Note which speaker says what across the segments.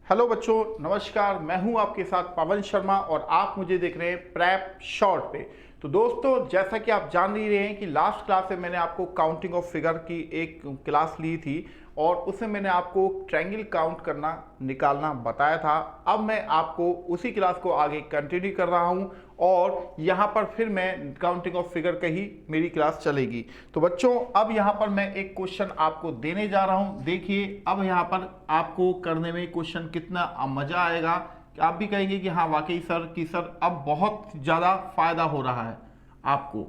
Speaker 1: Hello बच्चों, नमस्कार। मैं हूं आपके साथ पवन शर्मा और आप मुझे देख रहे हैं प्रेप शॉर्ट पे। तो दोस्तों, जैसा कि आप जान ही रहे हैं कि लास्ट क्लास में मैंने आपको काउंटिंग ऑफ फिगर की एक क्लास ली थी और उसमें मैंने आपको ट्रायंगल काउंट करना निकालना बताया था। अब मैं आपको उसी क्लास को आगे कंटिन्यू कर रहा हूं और यहाँ पर फिर मैं काउंटिंग ऑफ फिगर का ही मेरी क्लास चलेगी। तो बच्चों, अब यहाँ पर मैं एक क्वेश्चन आपको देने जा रहा हूँ। देखिए, अब यहाँ पर आपको करने में क्वेश्चन कितना मजा आएगा कि आप भी कहेंगे कि हाँ वाकई सर अब बहुत ज़्यादा फायदा हो रहा है आपको।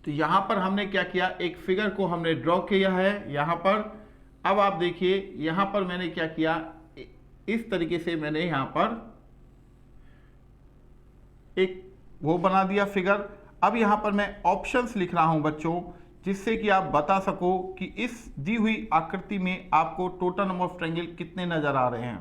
Speaker 1: तो यहाँ पर हमने क्या किया, एक फिगर को हमने ड्रॉ किया है यहाँ पर। अब आप देखिए, यहाँ पर मैंने क्या किया, इस तरीके से मैंने यहाँ पर एक वो बना दिया फिगर। अब यहाँ पर मैं ऑप्शंस लिख रहा हूँ बच्चों, जिससे कि आप बता सको कि इस दी हुई आकृति में आपको टोटल नंबर ऑफ ट्रायंगल कितने नजर आ रहे हैं।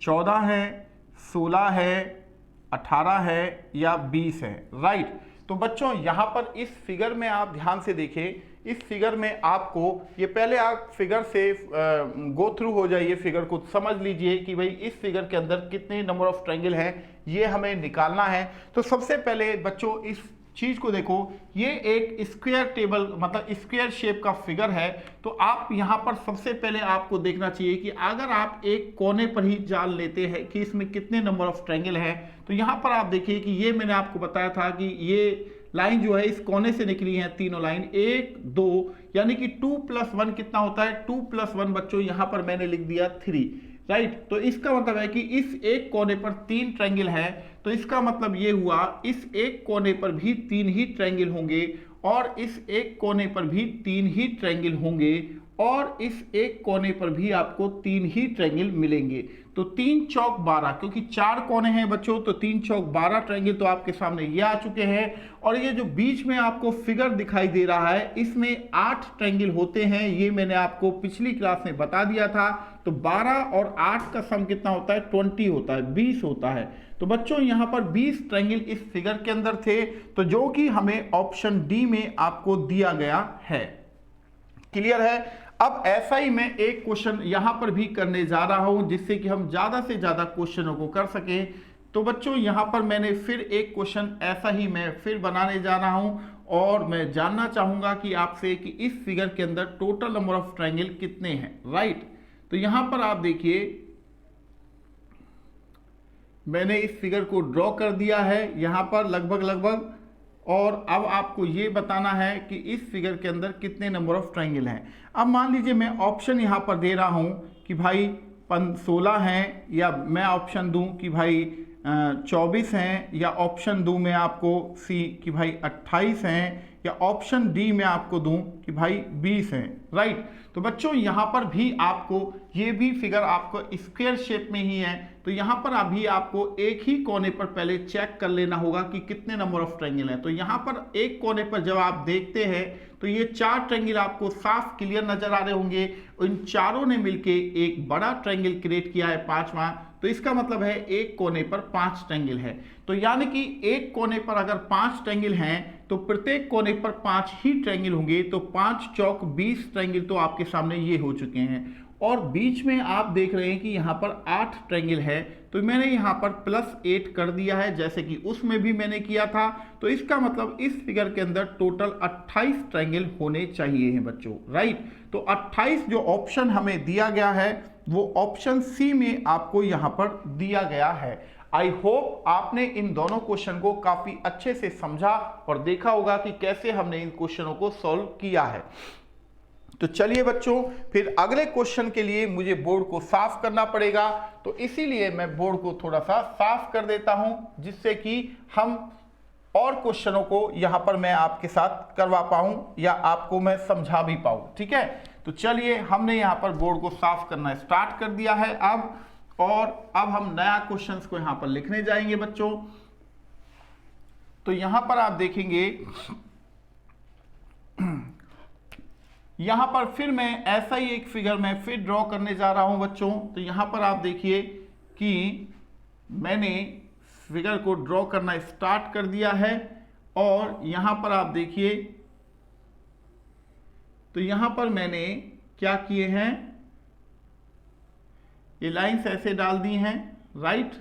Speaker 1: 14 है, 16 है, 18 है या 20 है। राइट। तो बच्चों, यहाँ पर इस फिगर में आप ध्यान से देखें। इस फिगर में आपको ये पहले आप फिगर से गो थ्रू हो जाइए, फिगर को समझ लीजिए कि भाई इस फिगर के अंदर कितने नंबर ऑफ ट्रायंगल हैं, ये हमें निकालना है। तो सबसे पहले बच्चों इस चीज को देखो, ये एक स्क्वायर टेबल मतलब स्क्वायर शेप का फिगर है। तो आप यहाँ पर सबसे पहले आपको देखना चाहिए कि अगर आप एक कोने पर ही जान लेते हैं कि इसमें कितने नंबर ऑफ ट्रायंगल है, तो यहाँ पर आप देखिए कि ये मैंने आपको बताया था कि ये लाइन जो है इस कोने से निकली है, तीनों लाइन 1 2, यानी कि 2 + 1 कितना होता है, 2 + 1 बच्चों यहाँ पर मैंने लिख दिया 3। राइट। तो इसका मतलब है कि इस एक कोने पर 3 ट्रायंगल है, तो इसका मतलब ये हुआ इस एक कोने पर भी 3 ही ट्रायंगल होंगे और इस एक कोने पर भी 3 ही ट्रायंगल होंगे और इस एक कोने पर भी आपको 3 ही ट्रायंगल मिलेंगे। तो 3 चौक 12, क्योंकि 4 कोने हैं बच्चों, तो 3 चौक 12 ट्रायंगल तो आपके सामने ये आ चुके हैं। और ये जो बीच में आपको फिगर दिखाई दे रहा है, इसमें 8 ट्रायंगल होते हैं, ये मैंने आपको पिछली क्लास में बता दिया था। तो 12 और 8 का सम कितना होता है, 20 होता है, 20 होता है। तो बच्चों यहाँ पर 20 ट्रायंगल इस फिगर के अंदर थे, तो जो कि हमें ऑप्शन डी में आपको दिया गया है। क्लियर है। अब ऐसा ही मैं एक क्वेश्चन यहां पर भी करने जा रहा हूं, जिससे कि हम ज्यादा से ज्यादा क्वेश्चनों को कर सकें। तो बच्चों यहां पर मैंने फिर एक क्वेश्चन ऐसा ही मैं फिर बनाने जा रहा हूं और मैं जानना चाहूंगा कि आपसे कि इस फिगर के अंदर टोटल नंबर ऑफ ट्रायंगल कितने हैं। राइट। तो यहां पर आप देखिए, मैंने इस फिगर को ड्रॉ कर दिया है यहां पर लगभग, और अब आपको ये बताना है कि इस फिगर के अंदर कितने नंबर ऑफ ट्रायंगल हैं। अब मान लीजिए मैं ऑप्शन यहाँ पर दे रहा हूँ कि भाई 16 हैं, या मैं ऑप्शन दूँ कि भाई 24 हैं, या ऑप्शन दूँ मैं आपको सी कि भाई 28 हैं, या ऑप्शन डी में आपको दूं कि भाई 20 हैं। राइट। तो बच्चों यहाँ पर भी आपको ये भी फिगर आपको स्क्वायर शेप में ही है, तो यहाँ पर अभी आपको एक ही कोने पर पहले चेक कर लेना होगा कि कितने नंबर ऑफ ट्रायंगल हैं। तो यहाँ पर एक कोने पर जब आप देखते हैं तो ये 4 ट्रायंगल आपको साफ क्लियर नजर आ रहे होंगे। इन चारों ने मिलके एक बड़ा ट्रायंगल क्रिएट किया है, 5वां। तो इसका मतलब है एक कोने पर 5 ट्रायंगल है। तो यानी कि एक कोने पर अगर 5 ट्रायंगल हैं तो प्रत्येक कोने पर 5 ही ट्रायंगल होंगे। तो 5 चौक 20 ट्रायंगल तो आपके सामने ये हो चुके हैं। और बीच में आप देख रहे हैं कि यहाँ पर 8 ट्रायंगल है, तो मैंने यहाँ पर +8 कर दिया है, जैसे कि उसमें भी मैंने किया था। तो इसका मतलब इस फिगर के अंदर टोटल 28 ट्रायंगल होने चाहिए हैं बच्चों। राइट। तो 28 जो ऑप्शन हमें दिया गया है वो ऑप्शन सी में आपको यहाँ पर दिया गया है। आई होप आपने इन दोनों क्वेश्चन को काफी अच्छे से समझा और देखा होगा कि कैसे हमने इन क्वेश्चनों को सॉल्व किया है। तो चलिए बच्चों, फिर अगले क्वेश्चन के लिए मुझे बोर्ड को साफ करना पड़ेगा, तो इसीलिए मैं बोर्ड को थोड़ा सा साफ कर देता हूं, जिससे कि हम और क्वेश्चनों को यहां पर मैं आपके साथ करवा पाऊं या आपको मैं समझा भी पाऊं। ठीक है। तो चलिए, हमने यहां पर बोर्ड को साफ करना स्टार्ट कर दिया है अब हम नया क्वेश्चंस को यहां पर लिखने जाएंगे बच्चों। तो यहां पर आप देखेंगे, यहां पर फिर मैं ऐसा ही एक फिगर मैं फिर ड्रॉ करने जा रहा हूं बच्चों। तो यहां पर आप देखिए कि मैंने फिगर को ड्रॉ करना स्टार्ट कर दिया है और यहां पर आप देखिए, तो यहां पर मैंने क्या किए हैं, ये लाइंस ऐसे डाल दी हैं, राइट।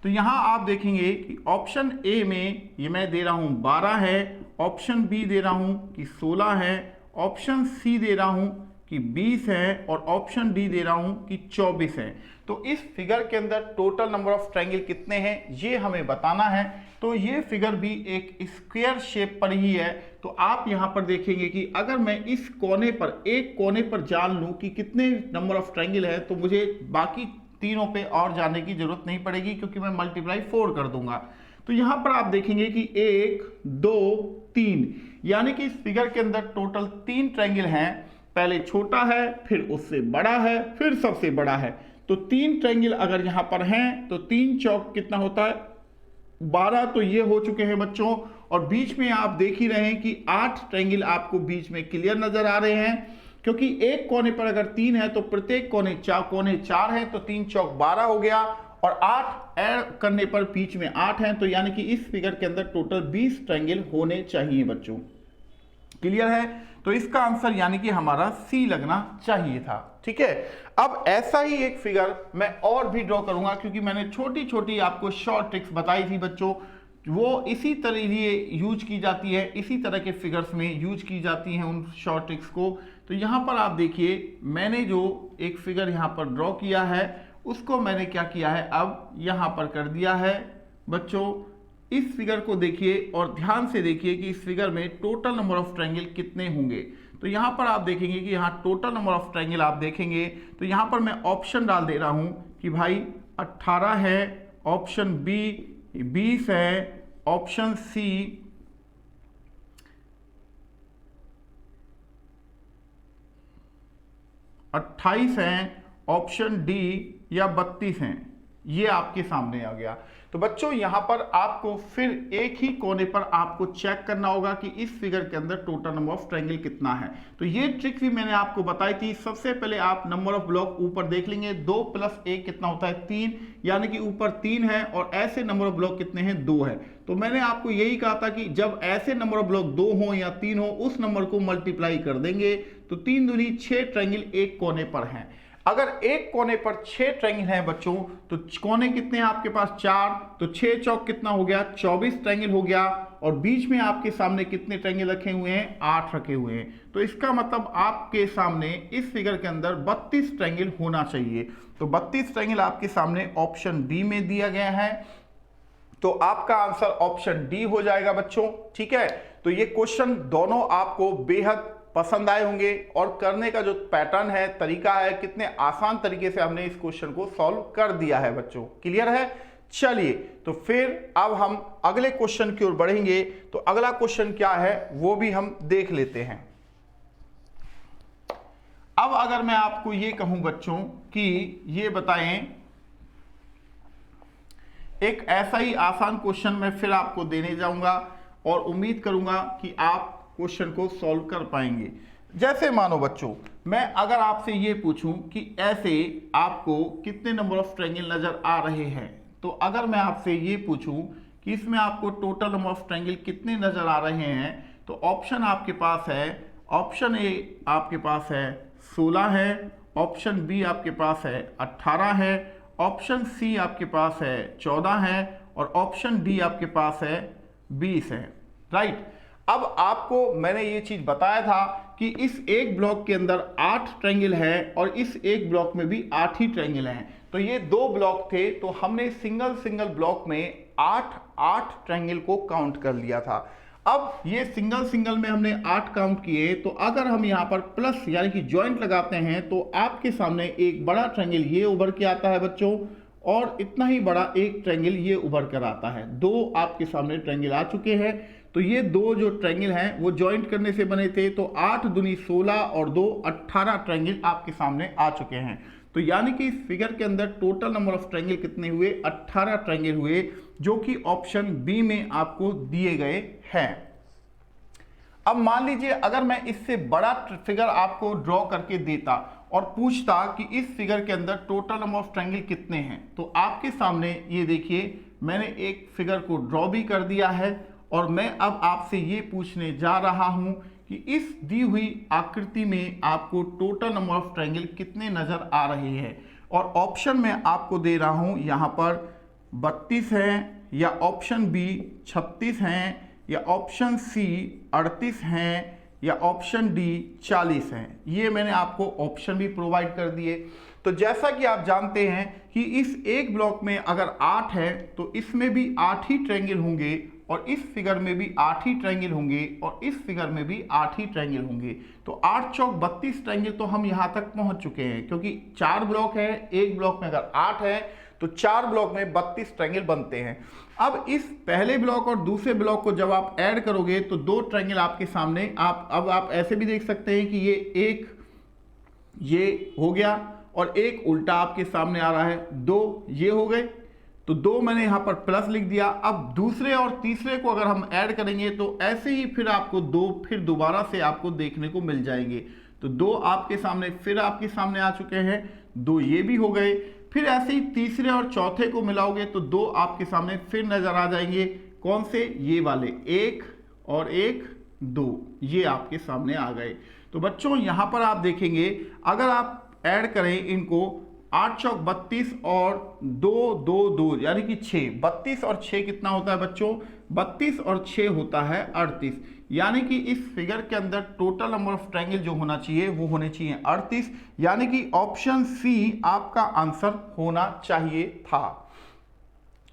Speaker 1: तो यहां आप देखेंगे कि ऑप्शन ए में ये मैं दे रहा हूं 12 है, ऑप्शन बी दे रहा हूं कि 16 है, ऑप्शन सी दे रहा हूं कि 20 है और ऑप्शन डी दे रहा हूं कि 24 है। तो इस फिगर के अंदर टोटल नंबर ऑफ ट्रायंगल कितने हैं ये हमें बताना है। तो ये फिगर भी एक स्क्वायर शेप पर ही है। तो आप यहां पर देखेंगे कि अगर मैं इस कोने पर, एक कोने पर जान लूं कि कितने नंबर ऑफ ट्रायंगल है, तो मुझे बाकी तीनों पे और जाने की जरूरत नहीं पड़ेगी, क्योंकि मैं मल्टीप्लाई 4 कर दूंगा। तो यहां पर आप देखेंगे कि 1 2 3, यानी कि इस फिगर के अंदर टोटल 3 ट्रायंगल हैं। पहले छोटा है, फिर उससे बड़ा है, फिर सबसे बड़ा है। तो 3 ट्रायंगल अगर यहां पर हैं तो 3 चौक कितना होता है 12। तो ये हो चुके हैं बच्चों। और बीच में आप देख ही रहे हैं कि 8 ट्रायंगल आपको बीच में क्लियर नजर आ रहे हैं, क्योंकि एक कोने पर अगर 3 है तो प्रत्येक कोने 4 है, तो 3 चौक 12 हो गया और 8 ऐड करने पर बीच में 8 है। तो यानी कि इस फिगर के अंदर टोटल 20 ट्रायंगल होने चाहिए बच्चों। क्लियर है? तो इसका आंसर यानी कि हमारा सी लगना चाहिए था। ठीक है, अब ऐसा ही एक फिगर मैं और भी ड्रॉ करूंगा, क्योंकि मैंने छोटी छोटी आपको शॉर्ट ट्रिक्स बताई थी बच्चों, वो इसी तरह लिए यूज की जाती है, इसी तरह के फिगर्स में यूज की जाती हैं उन शॉर्ट ट्रिक्स को। तो यहां पर आप देखिए, मैंने जो एक फिगर यहां पर ड्रॉ किया है उसको मैंने क्या किया है, अब यहां पर कर दिया है बच्चों। इस फिगर को देखिए और ध्यान से देखिए कि इस फिगर में टोटल नंबर ऑफ ट्रायंगल कितने होंगे। तो यहां पर आप देखेंगे कि यहां टोटल नंबर ऑफ ट्रायंगल आप देखेंगे तो यहां पर मैं ऑप्शन डाल दे रहा हूं कि भाई 18 है, ऑप्शन बी 20 है, ऑप्शन सी 28 है, ऑप्शन डी या 32 हैं। ये आपके सामने आ गया। तो बच्चों यहां पर आपको फिर एक ही कोने पर आपको चेक करना होगा कि इस फिगर के अंदर टोटल नंबर ऑफ ट्रायंगल कितना है। तो ये ट्रिक भी मैंने आपको बताई थी। सबसे पहले आप नंबर ऑफ ब्लॉक ऊपर देख लेंगे, 2 + 1 कितना होता है 3, यानी कि ऊपर 3 है और ऐसे नंबर ऑफ ब्लॉक कितने हैं 2 है। तो मैंने आपको यही कहा था कि जब ऐसे नंबर ऑफ ब्लॉक 2 हो या 3 हो, उस नंबर को मल्टीप्लाई कर देंगे तो 3 दूनी 6 ट्रायंगल एक कोने पर हैं। अगर एक कोने पर 6 ट्रायंगल हैं बच्चों, तो कोने कितने हैं आपके पास 4, तो 6 चौक कितना हो गया 24 ट्रायंगल हो गया। और बीच में आपके सामने कितने ट्रायंगल रखे हुए हैं 8 रखे हुए हैं। तो इसका मतलब आपके सामने इस फिगर के अंदर 32 ट्रायंगल होना चाहिए। तो 32 ट्रायंगल आपके सामने ऑप्शन डी में दिया गया है। तो आपका आंसर ऑप्शन डी हो जाएगा बच्चों। ठीक है, तो ये क्वेश्चन दोनों आपको बेहद पसंद आए होंगे और करने का जो पैटर्न है, तरीका है, कितने आसान तरीके से हमने इस क्वेश्चन को सॉल्व कर दिया है बच्चों। क्लियर है? चलिए, तो फिर अब हम अगले क्वेश्चन की ओर बढ़ेंगे। तो अगला क्वेश्चन क्या है वो भी हम देख लेते हैं। अब अगर मैं आपको ये कहूं बच्चों कि ये बताएं, एक ऐसा ही आसान क्वेश्चन मैं फिर आपको देने जाऊंगा और उम्मीद करूंगा कि आप क्वेश्चन को सॉल्व कर पाएंगे। जैसे मानो बच्चों, मैं अगर आपसे ये पूछूं कि ऐसे आपको कितने नंबर ऑफ ट्रायंगल नजर आ रहे हैं, तो अगर मैं आपसे ये पूछूं कि इसमें आपको टोटल नंबर ऑफ ट्रायंगल कितने नजर आ रहे हैं, तो ऑप्शन आपके पास है, ऑप्शन ए आपके पास है 16 है, ऑप्शन बी आपके पास है 18 है, ऑप्शन सी आपके पास है 14 है और ऑप्शन डी आपके पास है 20 है। राइट, अब आपको मैंने ये चीज बताया था कि इस एक ब्लॉक के अंदर 8 ट्रायंगल है और इस एक ब्लॉक में भी 8 ही ट्रायंगल हैं। तो ये 2 ब्लॉक थे, तो हमने सिंगल ब्लॉक में 8 ट्रायंगल को काउंट कर लिया था। अब ये सिंगल में हमने 8 काउंट किए, तो अगर हम यहाँ पर प्लस यानी कि ज्वाइंट लगाते हैं तो आपके सामने एक बड़ा ट्रायंगल ये उभर के आता है बच्चों, और इतना ही बड़ा एक ट्रायंगल ये उभर कर आता है। 2 आपके सामने ट्रायंगल आ चुके हैं। तो ये 2 जो ट्रायंगल हैं वो ज्वाइंट करने से बने थे। तो 8 दूनी 16 और 2 18 ट्रायंगल आपके सामने आ चुके हैं। तो यानी कि इस फिगर के अंदर टोटल नंबर ऑफ ट्रायंगल कितने हुए 18 ट्रायंगल हुए, जो कि ऑप्शन बी में आपको दिए गए हैं। अब मान लीजिए अगर मैं इससे बड़ा फिगर आपको ड्रॉ करके देता और पूछता कि इस फिगर के अंदर टोटल नंबर ऑफ ट्रायंगल कितने हैं, तो आपके सामने ये देखिए मैंने एक फिगर को ड्रॉ भी कर दिया है और मैं अब आपसे ये पूछने जा रहा हूं कि इस दी हुई आकृति में आपको टोटल नंबर ऑफ ट्रायंगल कितने नजर आ रहे हैं। और ऑप्शन में आपको दे रहा हूं यहां पर 32 हैं, या ऑप्शन बी 36 हैं, या ऑप्शन सी 38 हैं, या ऑप्शन डी 40 हैं। ये मैंने आपको ऑप्शन भी प्रोवाइड कर दिए। तो जैसा कि आप जानते हैं कि इस एक ब्लॉक में अगर 8 है तो इसमें भी 8 ही ट्रायंगल होंगे, और इस फिगर में भी 8 ही ट्रायंगल होंगे, और इस फिगर में भी 8 ही ट्रायंगल होंगे। तो 8 चौक 32 ट्रायंगल तो हम यहां तक पहुंच चुके हैं, क्योंकि 4 ब्लॉक है, एक ब्लॉक में अगर 8 है तो 4 ब्लॉक में 32 ट्रायंगल बनते हैं। अब इस पहले ब्लॉक और दूसरे ब्लॉक को जब आप ऐड करोगे तो 2 ट्रायंगल आपके सामने, आप ऐसे भी देख सकते हैं कि ये हो गया, और एक उल्टा आपके सामने आ रहा है, 2 ये हो गए। तो 2 मैंने यहां पर प्लस लिख दिया। अब दूसरे और तीसरे को अगर हम ऐड करेंगे तो ऐसे ही फिर आपको 2 फिर दोबारा से आपको देखने को मिल जाएंगे। तो 2 आपके सामने आ चुके हैं, 2 ये भी हो गए। फिर ऐसे ही तीसरे और चौथे को मिलाओगे तो 2 आपके सामने फिर नजर आ जाएंगे। कौन से? ये वाले, 1 और 1 2, ये आपके सामने आ गए। तो बच्चों यहां पर आप देखेंगे, अगर आप ऐड करें इनको, 8 चौक 32 और 2 2 2 यानी कि 6, 32 और 6 कितना होता है बच्चों? 32 और 6 होता है 38। यानी कि इस फिगर के अंदर टोटल नंबर ऑफ ट्रायंगल जो होना चाहिए वो होने चाहिए 38, यानी कि ऑप्शन सी आपका आंसर होना चाहिए था।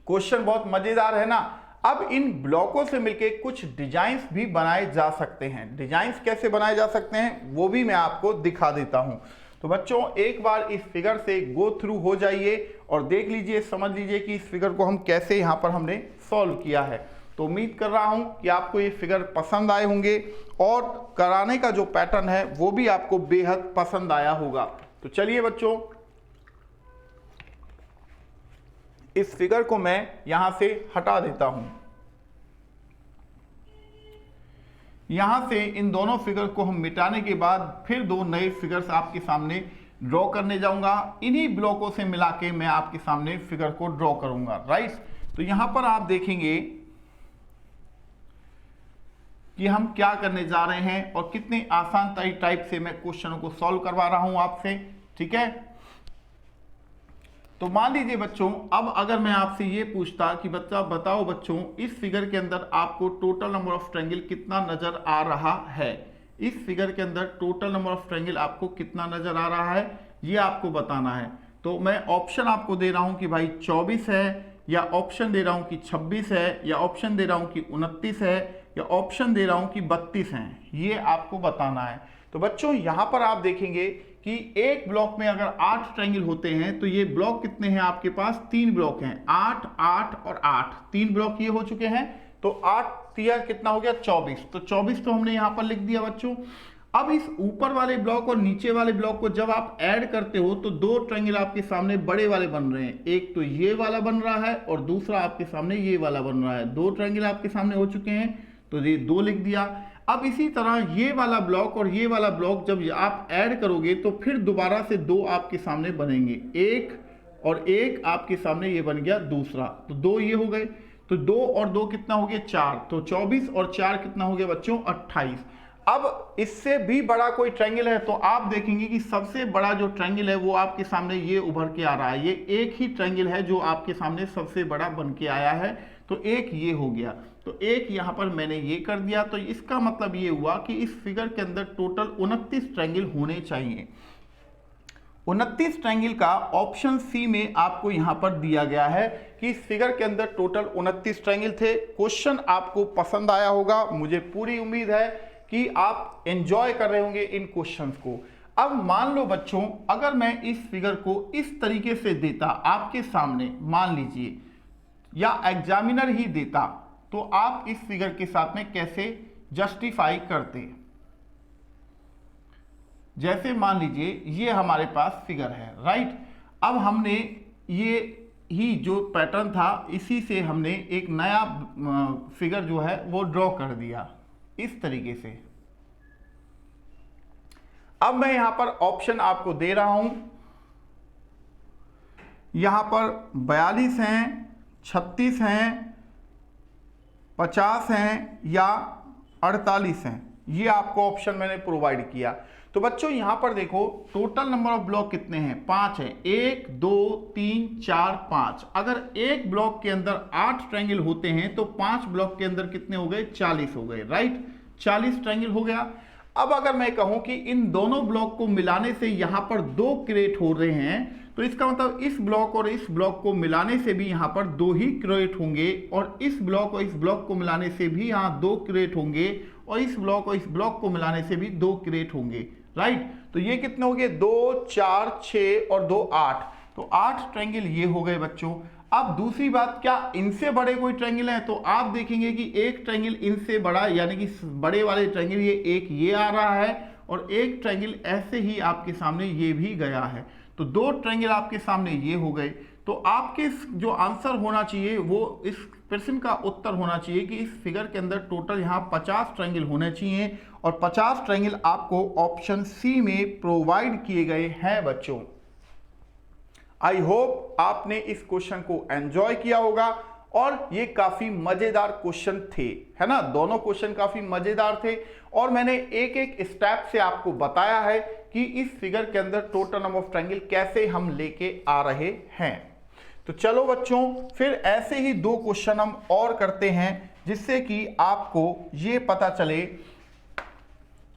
Speaker 1: क्वेश्चन बहुत मजेदार है ना। अब इन ब्लॉकों से मिलके कुछ डिजाइन्स भी बनाए जा सकते हैं। डिजाइन्स कैसे बनाए जा सकते हैं वो भी मैं आपको दिखा देता हूं। तो बच्चों एक बार इस फिगर से गो थ्रू हो जाइए और देख लीजिए, समझ लीजिए कि इस फिगर को हम कैसे यहां पर हमने सॉल्व किया है। तो उम्मीद कर रहा हूं कि आपको ये फिगर पसंद आए होंगे, और कराने का जो पैटर्न है वो भी आपको बेहद पसंद आया होगा। तो चलिए बच्चों, इस फिगर को मैं यहां से हटा देता हूं। यहां से इन दोनों फिगर को हम मिटाने के बाद फिर 2 नए फिगर्स आपके सामने ड्रॉ करने जाऊंगा। इन्हीं ब्लॉकों से मिला के मैं आपके सामने फिगर को ड्रॉ करूंगा, राइट। तो यहां पर आप देखेंगे कि हम क्या करने जा रहे हैं और कितने आसान टाइप से मैं क्वेश्चनों को सॉल्व करवा रहा हूं आपसे, ठीक है। तो मान लीजिए बच्चों, अब अगर मैं आपसे ये पूछता कि बच्चा बताओ बच्चों, इस फिगर के अंदर आपको टोटल नंबर ऑफ ट्रायंगल कितना नजर आ रहा है। इस फिगर के अंदर टोटल नंबर ऑफ ट्रायंगल आपको कितना नजर आ रहा है, ये आपको बताना है। तो मैं ऑप्शन आपको दे रहा हूं कि भाई 24 है, या ऑप्शन दे रहा हूं कि 26 है, या ऑप्शन दे रहा हूं कि 29 है, या ऑप्शन दे रहा हूं कि 32 है। ये आपको बताना है। तो बच्चों यहां पर आप देखेंगे कि एक ब्लॉक में अगर 8 ट्रायंगल होते हैं तो ये ब्लॉक कितने हैं आपके पास? 3 ब्लॉक हैं, 8 8 और 8, 3 ब्लॉक ये हो चुके हैं। तो 8 तिया कितना हो गया? 24। तो 24 तो हमने यहां पर लिख दिया बच्चों। अब इस ऊपर वाले ब्लॉक और नीचे वाले ब्लॉक को जब आप ऐड करते हो तो 2 ट्रायंगल आपके सामने बड़े वाले बन रहे हैं। एक तो ये वाला बन रहा है और दूसरा आपके सामने ये वाला बन रहा है। 2 ट्रायंगल आपके सामने हो चुके हैं, तो ये 2 लिख दिया। अब इसी तरह ये वाला ब्लॉक और ये वाला ब्लॉक जब आप ऐड करोगे तो फिर दोबारा से 2 आपके सामने बनेंगे, 1 और 1 आपके सामने ये बन गया दूसरा। तो 2 ये हो गए। तो 2 और 2 कितना हो गया? 4। तो 24 और 4 कितना हो गया बच्चों? 28। अब इससे भी बड़ा कोई ट्रायंगल है तो आप देखेंगे कि सबसे बड़ा जो ट्रायंगल है वो आपके सामने ये उभर के आ रहा है। ये एक ही ट्रायंगल है जो आपके सामने सबसे बड़ा बन के आया है। तो एक ये हो गया, तो एक यहां पर मैंने ये कर दिया। तो इसका मतलब ये हुआ कि इस फिगर के अंदर टोटल 29 ट्रायंगल होने चाहिए। 29 ट्रायंगल का ऑप्शन सी में आपको यहां पर दिया गया है कि इस फिगर के अंदर टोटल 29 ट्रायंगल थे। क्वेश्चन आपको पसंद आया होगा, मुझे पूरी उम्मीद है कि आप एंजॉय कर रहे होंगे इन क्वेश्चंस को। अब मान लो बच्चों, अगर मैं इस फिगर को इस तरीके से देता आपके सामने, मान लीजिए, या एग्जामिनर ही देता, तो आप इस फिगर के साथ में कैसे जस्टिफाई करते? जैसे मान लीजिए ये हमारे पास फिगर है, राइट। अब हमने ये ही जो पैटर्न था इसी से हमने एक नया फिगर जो है वो ड्रॉ कर दिया इस तरीके से। अब मैं यहां पर ऑप्शन आपको दे रहा हूं, यहां पर 42 हैं, 36 हैं, 50 हैं या 48 हैं। ये आपको ऑप्शन मैंने प्रोवाइड किया। तो बच्चों यहां पर देखो टोटल नंबर ऑफ ब्लॉक कितने हैं, 5 हैं, 1 2 3 4 5। अगर एक ब्लॉक के अंदर 8 ट्रायंगल होते हैं तो 5 ब्लॉक के अंदर कितने हो गए, 40 हो गए, राइट, 40 ट्रायंगल हो गया। अब अगर मैं कहूं कि इन दोनों ब्लॉक को मिलाने से यहां पर 2 क्रिएट हो रहे हैं, तो इसका मतलब इस ब्लॉक और इस ब्लॉक को मिलाने से भी यहां पर 2 ही क्रिएट होंगे, और इस ब्लॉक और इस ब्लॉक को मिलाने से भी यहां 2 क्रिएट होंगे, और इस ब्लॉक और इस ब्लॉक को मिलाने से भी 2 क्रिएट होंगे, राइट। तो ये कितने हो गए, 2 4 6 और 2 8, तो 8 ट्रायंगल ये हो गए बच्चों। अब दूसरी बात, क्या इनसे बड़े कोई ट्रायंगल है, तो आप देखेंगे कि एक ट्रायंगल इनसे बड़ा, यानी कि बड़े वाले ट्रायंगल ये एक ये आ रहा है, और एक ट्रायंगल ऐसे ही आपके सामने ये भी गया है, तो 2 ट्रायंगल आपके सामने ये हो गए। तो आपके जो आंसर होना चाहिए वो, इस प्रश्न का उत्तर होना चाहिए कि इस फिगर के अंदर टोटल यहाँ 50 ट्रायंगल होने चाहिए, और 50 ट्रायंगल आपको ऑप्शन सी में प्रोवाइड किए गए हैं बच्चों। आई होप आपने इस क्वेश्चन को एंजॉय किया होगा, और ये काफी मजेदार क्वेश्चन थे, है ना, दोनों क्वेश्चन काफी मजेदार थे, और मैंने एक एक स्टेप से आपको बताया है कि इस फिगर के अंदर टोटल नंबर ऑफ ट्रायंगल कैसे हम लेके आ रहे हैं। तो चलो बच्चों, फिर ऐसे ही 2 क्वेश्चन हम और करते हैं, जिससे कि आपको ये पता चले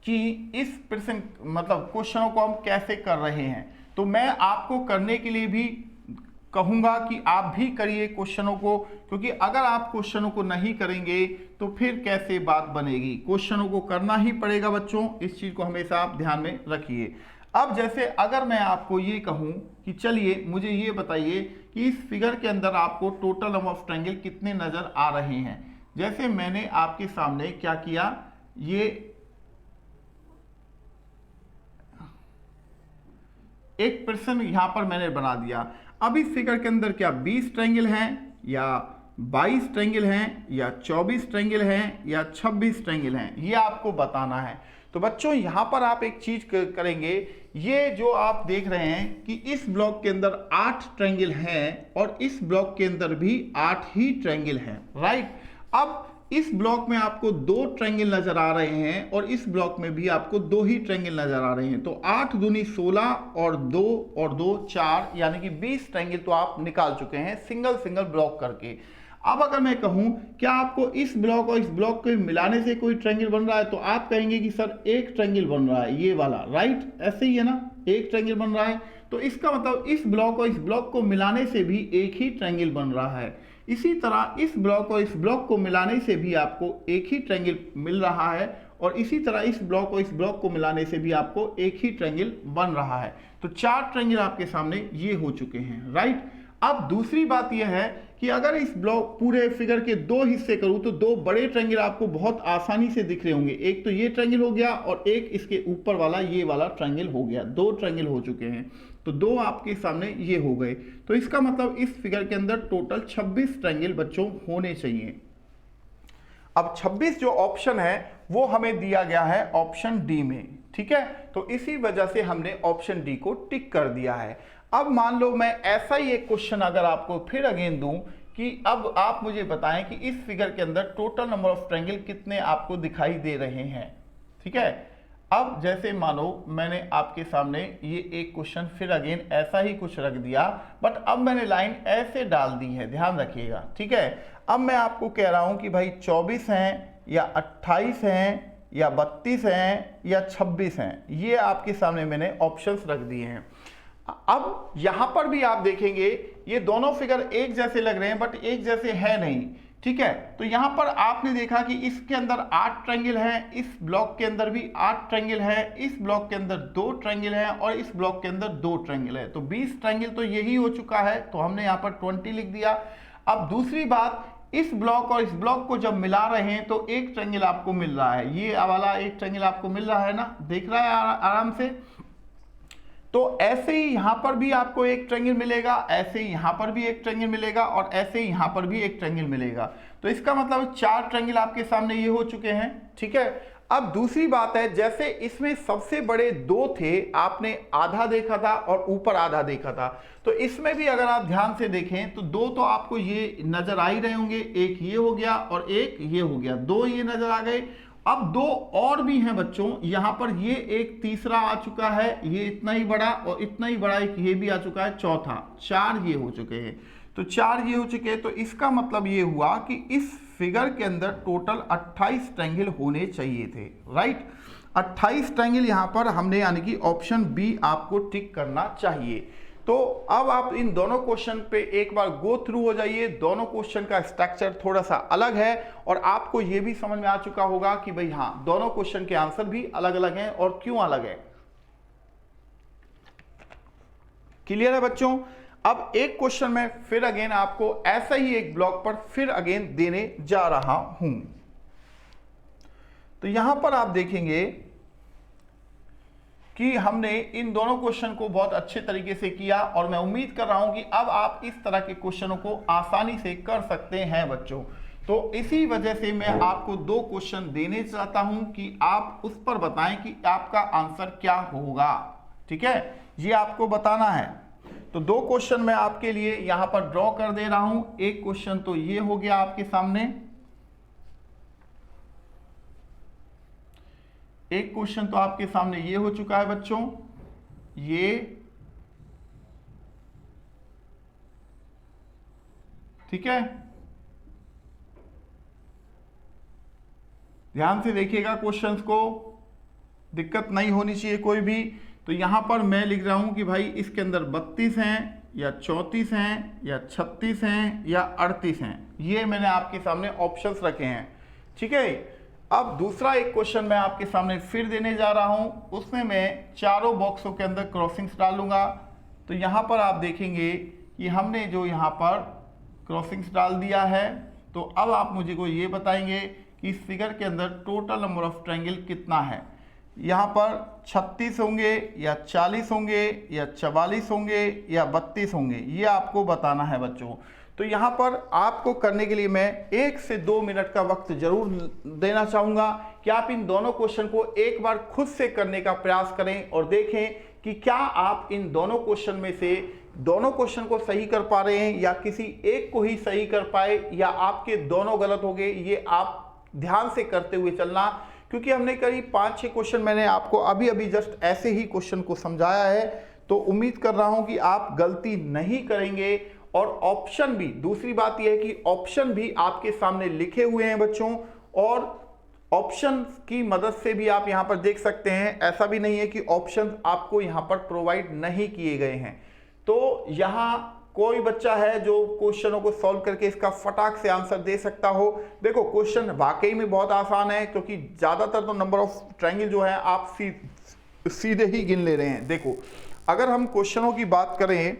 Speaker 1: कि इस प्रश्न मतलब क्वेश्चनों को हम कैसे कर रहे हैं। तो मैं आपको करने के लिए भी कहूंगा कि आप भी करिए क्वेश्चनों को, क्योंकि अगर आप क्वेश्चनों को नहीं करेंगे तो फिर कैसे बात बनेगी। क्वेश्चनों को करना ही पड़ेगा बच्चों, इस चीज को हमेशा आप ध्यान में रखिए। अब जैसे अगर मैं आपको ये कहूं कि चलिए मुझे ये बताइए कि इस फिगर के अंदर आपको टोटल नंबर ऑफ ट्रायंगल कितने नजर आ रहे हैं। जैसे मैंने आपके सामने क्या किया, ये एक प्रश्न यहां पर मैंने बना दिया। अब इस फिगर के अंदर क्या 20 ट्रायंगल हैं, या 22 ट्रायंगल हैं, या 24 ट्रायंगल हैं, या 26 ट्रायंगल हैं, ये आपको बताना है। तो बच्चों यहां पर आप एक चीज करेंगे, ये जो आप देख रहे हैं कि इस ब्लॉक के अंदर 8 ट्रायंगल हैं, और इस ब्लॉक के अंदर भी 8 ही ट्रायंगल हैं, राइट। अब इस ब्लॉक में आपको 2 ट्रायंगल नजर आ रहे हैं, और इस ब्लॉक में भी आपको 2 ही ट्रायंगल नजर आ रहे हैं, तो 8 दूनी 16 और 2 4, यानी कि 20 ट्रायंगल तो आप निकाल चुके हैं सिंगल सिंगल ब्लॉक करके। अब अगर मैं कहूं क्या आपको इस ब्लॉक और इस ब्लॉक को मिलाने से कोई ट्रायंगल बन रहा है, तो आप कहेंगे कि सर एक ट्रायंगल बन रहा है, ये वाला, राइट, ऐसे ही है ना, एक ट्रायंगल बन रहा है। तो इसका मतलब इस ब्लॉक और इस ब्लॉक को मिलाने से भी एक ही ट्रायंगल बन रहा है। इसी तरह इस ब्लॉक और इस ब्लॉक को मिलाने से भी आपको एक ही ट्रायंगल मिल रहा है, और इसी तरह इस ब्लॉक और इस ब्लॉक को मिलाने से भी आपको एक ही ट्रायंगल बन रहा है। तो 4 ट्रायंगल आपके सामने ये हो चुके हैं, राइट। अब दूसरी बात यह है कि अगर इस ब्लॉक पूरे फिगर के 2 हिस्से करूं, तो 2 बड़े ट्रायंगल आपको बहुत आसानी से दिख रहे होंगे। एक तो ये ट्रायंगल हो गया, और एक इसके ऊपर वाला ये वाला ट्रायंगल हो गया, 2 ट्रायंगल हो चुके हैं। तो 2 आपके सामने ये हो गए। तो इसका मतलब इस फिगर के अंदर टोटल 26 ट्रायंगल बच्चों होने चाहिए। अब 26 जो ऑप्शन है वो हमें दिया गया है ऑप्शन डी में, ठीक है। तो इसी वजह से हमने ऑप्शन डी को टिक कर दिया है। अब मान लो मैं ऐसा ही एक क्वेश्चन अगर आपको फिर अगेन दूं कि अब आप मुझे बताएं कि इस फिगर के अंदर टोटल नंबर ऑफ ट्रायंगल कितने आपको दिखाई दे रहे हैं, ठीक है। अब जैसे मानो मैंने आपके सामने ये एक क्वेश्चन फिर अगेन ऐसा ही कुछ रख दिया, बट अब मैंने लाइन ऐसे डाल दी है, ध्यान रखिएगा, ठीक है। अब मैं आपको कह रहा हूं कि भाई 24 हैं, या 28 हैं, या 32 हैं, या 26 हैं, ये आपके सामने मैंने ऑप्शंस रख दिए हैं। अब यहां पर भी आप देखेंगे ये दोनों फिगर एक जैसे लग रहे हैं, बट एक जैसे है नहीं, ठीक है। तो यहां पर आपने देखा कि इसके अंदर 8 ट्रायंगल हैं, इस ब्लॉक के अंदर भी 8 ट्रायंगल है, इस ब्लॉक के अंदर 2 ट्रायंगल हैं, और इस ब्लॉक के अंदर 2 ट्रायंगल है। तो 20 ट्रायंगल तो यही हो चुका है, तो हमने यहां पर 20 लिख दिया। अब दूसरी बात, इस ब्लॉक और इस ब्लॉक को जब मिला रहे हैं तो एक ट्रायंगल आपको मिल रहा है, ये वाला एक ट्रायंगल आपको मिल रहा है ना, देख रहा है आराम से। तो ऐसे ही यहां पर भी आपको एक ट्रायंगल मिलेगा, ऐसे ही यहां पर भी एक ट्रायंगल मिलेगा, और ऐसे ही यहां पर भी एक ट्रायंगल मिलेगा। तो इसका मतलब 4 ट्रायंगल आपके सामने ये हो चुके हैं, ठीक है। अब दूसरी बात है, जैसे इसमें सबसे बड़े 2 थे, आपने आधा देखा था और ऊपर आधा देखा था, तो इसमें भी अगर आप ध्यान से देखें तो 2 तो आपको ये नजर आ ही रहे होंगे, एक ये हो गया और एक ये हो गया, 2 ये नजर आ गए, अब दो और भी हैं बच्चों, यहां पर ये एक तीसरा आ चुका है, ये इतना ही बड़ा, और इतना ही बड़ा एक ये भी आ चुका है, चौथा, 4 ये हो चुके हैं। तो 4 ये हो चुके हैं, तो इसका मतलब ये हुआ कि इस फिगर के अंदर टोटल 28 ट्रायंगल होने चाहिए थे, राइट। 28 ट्रायंगल यहां पर हमने, यानी कि ऑप्शन बी आपको टिक करना चाहिए। तो अब आप इन दोनों क्वेश्चन पे एक बार गो थ्रू हो जाइए। दोनों क्वेश्चन का स्ट्रक्चर थोड़ा सा अलग है और आपको ये भी समझ में आ चुका होगा कि भाई हाँ, दोनों क्वेश्चन के आंसर भी अलग अलग हैं और क्यों अलग है। क्लियर है बच्चों। अब एक क्वेश्चन में फिर अगेन आपको ऐसा ही एक ब्लॉक पर फिर अगेन देने जा रहा हूं। तो यहां पर आप देखेंगे कि हमने इन दोनों क्वेश्चन को बहुत अच्छे तरीके से किया और मैं उम्मीद कर रहा हूं कि अब आप इस तरह के क्वेश्चनों को आसानी से कर सकते हैं बच्चों। तो इसी वजह से मैं आपको 2 क्वेश्चन देने चाहता हूं कि आप उस पर बताएं कि आपका आंसर क्या होगा, ठीक है, ये आपको बताना है। तो 2 क्वेश्चन मैं आपके लिए यहां पर ड्रॉ कर दे रहा हूं। एक क्वेश्चन तो ये हो गया आपके सामने, एक क्वेश्चन तो आपके सामने ये हो चुका है बच्चों, ये, ठीक है। ध्यान से देखिएगा क्वेश्चंस को, दिक्कत नहीं होनी चाहिए कोई भी। तो यहां पर मैं लिख रहा हूं कि भाई इसके अंदर 32 हैं या 34 हैं या 36 हैं या 38 हैं, ये मैंने आपके सामने ऑप्शंस रखे हैं, ठीक है। अब दूसरा एक क्वेश्चन मैं आपके सामने फिर देने जा रहा हूं, उसमें मैं चारों बॉक्सों के अंदर क्रॉसिंग्स डालूंगा। तो यहां पर आप देखेंगे कि हमने जो यहां पर क्रॉसिंग्स डाल दिया है, तो अब आप मुझे को ये बताएंगे कि इस फिगर के अंदर टोटल नंबर ऑफ ट्रायंगल कितना है। यहाँ पर 36 होंगे या 40 होंगे या 44 होंगे या 32 होंगे, ये आपको बताना है बच्चों। तो यहाँ पर आपको करने के लिए मैं 1 से 2 मिनट का वक्त जरूर देना चाहूँगा कि आप इन दोनों क्वेश्चन को एक बार खुद से करने का प्रयास करें और देखें कि क्या आप इन दोनों क्वेश्चन में से दोनों क्वेश्चन को सही कर पा रहे हैं या किसी एक को ही सही कर पाए या आपके दोनों गलत हो गए। ये आप ध्यान से करते हुए चलना, क्योंकि हमने करीब 5-6 क्वेश्चन मैंने आपको अभी अभी जस्ट ऐसे ही क्वेश्चन को समझाया है। तो उम्मीद कर रहा हूं कि आप गलती नहीं करेंगे। और ऑप्शन भी, दूसरी बात यह है कि ऑप्शन भी आपके सामने लिखे हुए हैं बच्चों, और ऑप्शन की मदद से भी आप यहां पर देख सकते हैं। ऐसा भी नहीं है कि ऑप्शन आपको यहां पर प्रोवाइड नहीं किए गए हैं। तो यहां कोई बच्चा है जो क्वेश्चनों को सॉल्व करके इसका फटाक से आंसर दे सकता हो। देखो क्वेश्चन वाकई में बहुत आसान है, क्योंकि ज्यादातर तो नंबर ऑफ ट्रायंगल जो है आप सीधे ही गिन ले रहे हैं। देखो अगर हम क्वेश्चनों की बात करें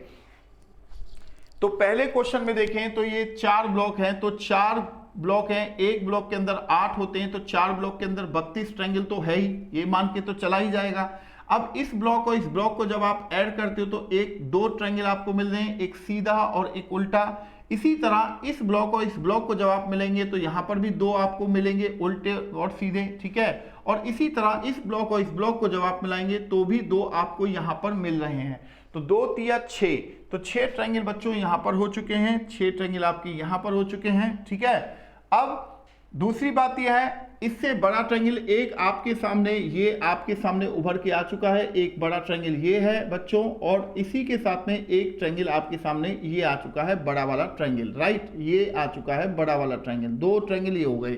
Speaker 1: तो पहले क्वेश्चन में देखें तो ये 4 ब्लॉक हैं, तो 4 ब्लॉक हैं, एक ब्लॉक के अंदर 8 होते हैं, तो 4 ब्लॉक के अंदर 32 ट्रायंगल तो है ही, ये मान के तो चला ही जाएगा। अब इस ब्लॉक और इस ब्लॉक को जब आप ऐड करते हो तो 2 ट्रायंगल आपको मिल रहे हैं, एक सीधा और एक उल्टा। इसी तरह इस ब्लॉक और इस ब्लॉक को जब आप मिलेंगे तो यहां पर भी 2 आपको मिलेंगे, उल्टे और सीधे, ठीक है। और इसी तरह इस ब्लॉक और इस ब्लॉक को जब आप मिलाएंगे तो भी 2 आपको यहां पर मिल रहे हैं। तो 2 3 6, तो 6 ट्रायंगल बच्चों यहां पर हो चुके हैं, 6 ट्रायंगल आपके यहां पर हो चुके हैं, ठीक है। अब दूसरी बात यह है, इससे बड़ा ट्रायंगल एक आपके सामने, ये आपके सामने उभर के आ चुका है, एक बड़ा ट्रायंगल ये है बच्चों, और इसी के साथ में एक ट्रायंगल आपके सामने ये आ चुका है, बड़ा वाला ट्रायंगल, राइट, ये आ चुका है बड़ा वाला ट्रायंगल। 2 ट्रायंगल ये हो गए,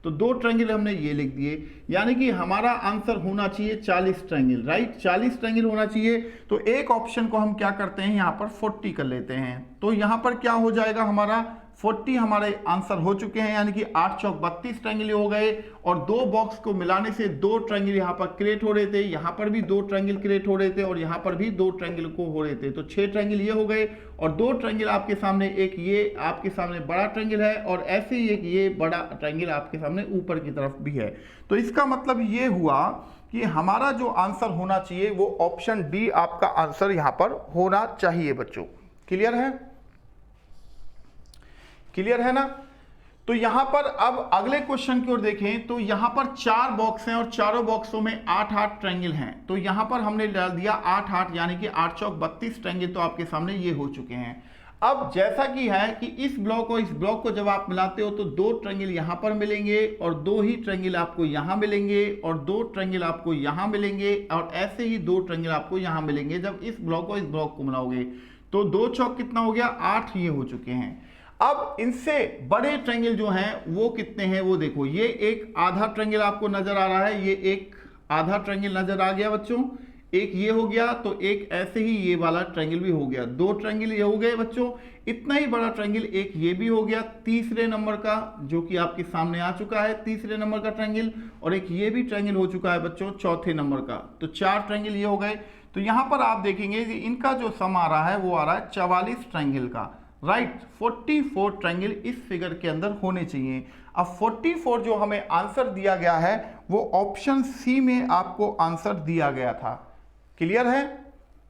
Speaker 1: तो 2 ट्रायंगल हमने ये लिख दिए, यानी कि हमारा आंसर होना चाहिए 40 ट्रायंगल, राइट, 40 ट्रायंगल होना चाहिए। तो एक ऑप्शन को हम क्या करते हैं, यहाँ पर 40 कर लेते हैं। तो यहाँ पर क्या हो जाएगा, हमारा 40 हमारे आंसर हो चुके हैं, यानी कि 8 चौक 32 ट्रायंगल हो गए, और 2 बॉक्स को मिलाने से 2 ट्रायंगल यहाँ पर क्रिएट हो रहे थे, यहाँ पर भी 2 ट्रायंगल क्रिएट हो रहे थे, और यहाँ पर भी 2 ट्रायंगल को हो रहे थे। तो 6 ट्रायंगल ये हो गए, और 2 ट्रायंगल आपके सामने, एक ये आपके सामने बड़ा ट्रायंगल है, और ऐसे ही एक ये बड़ा ट्रायंगल आपके सामने ऊपर की तरफ भी है। तो इसका मतलब ये हुआ कि हमारा जो आंसर होना चाहिए वो ऑप्शन डी आपका आंसर यहाँ पर होना चाहिए बच्चों। क्लियर है, क्लियर है ना। तो यहां पर अब अगले क्वेश्चन की ओर देखें तो यहां पर 4 बॉक्स हैं और चारों बॉक्सों में 8-8 ट्रायंगल हैं। तो यहां पर हमने डाल दिया 8-8, यानी कि 8 चौक 32 ट्रायंगल तो आपके सामने ये हो चुके हैं। अब जैसा कि है कि इस ब्लॉक और इस ब्लॉक को जब आप मिलाते हो तो दो ट्रायंगल यहां पर मिलेंगे और दो ही ट्रायंगल आपको यहां मिलेंगे और दो ट्रायंगल आपको यहां मिलेंगे और ऐसे ही दो ट्रायंगल आपको यहां मिलेंगे। जब इस ब्लॉक और इस ब्लॉक को मिलाओगे तो 2 चौक कितना हो गया, 8 ये हो चुके हैं। अब इनसे बड़े ट्रायंगल जो हैं वो कितने हैं वो देखो, ये एक आधा ट्रायंगल आपको नजर आ रहा है, ये एक आधा ट्रायंगल नजर आ गया बच्चों, एक ये हो गया, तो एक ऐसे ही ये वाला ट्रायंगल भी हो गया, दो ट्रायंगल ये हो गए बच्चों। इतना ही बड़ा ट्रायंगल एक ये भी हो गया तीसरे नंबर का, जो कि आपके सामने आ चुका है तीसरे नंबर का ट्रायंगल, और एक ये भी ट्रायंगल हो चुका है बच्चों चौथे नंबर का। तो 4 ट्रायंगल ये हो गए। तो यहां पर आप देखेंगे कि इनका जो सम आ रहा है वो आ रहा है 44 ट्रायंगल का, राइट। 44 ट्रायंगल इस फिगर के अंदर होने चाहिए। अब 44 जो हमें आंसर दिया गया है वो ऑप्शन सी में आपको आंसर दिया गया था। क्लियर है?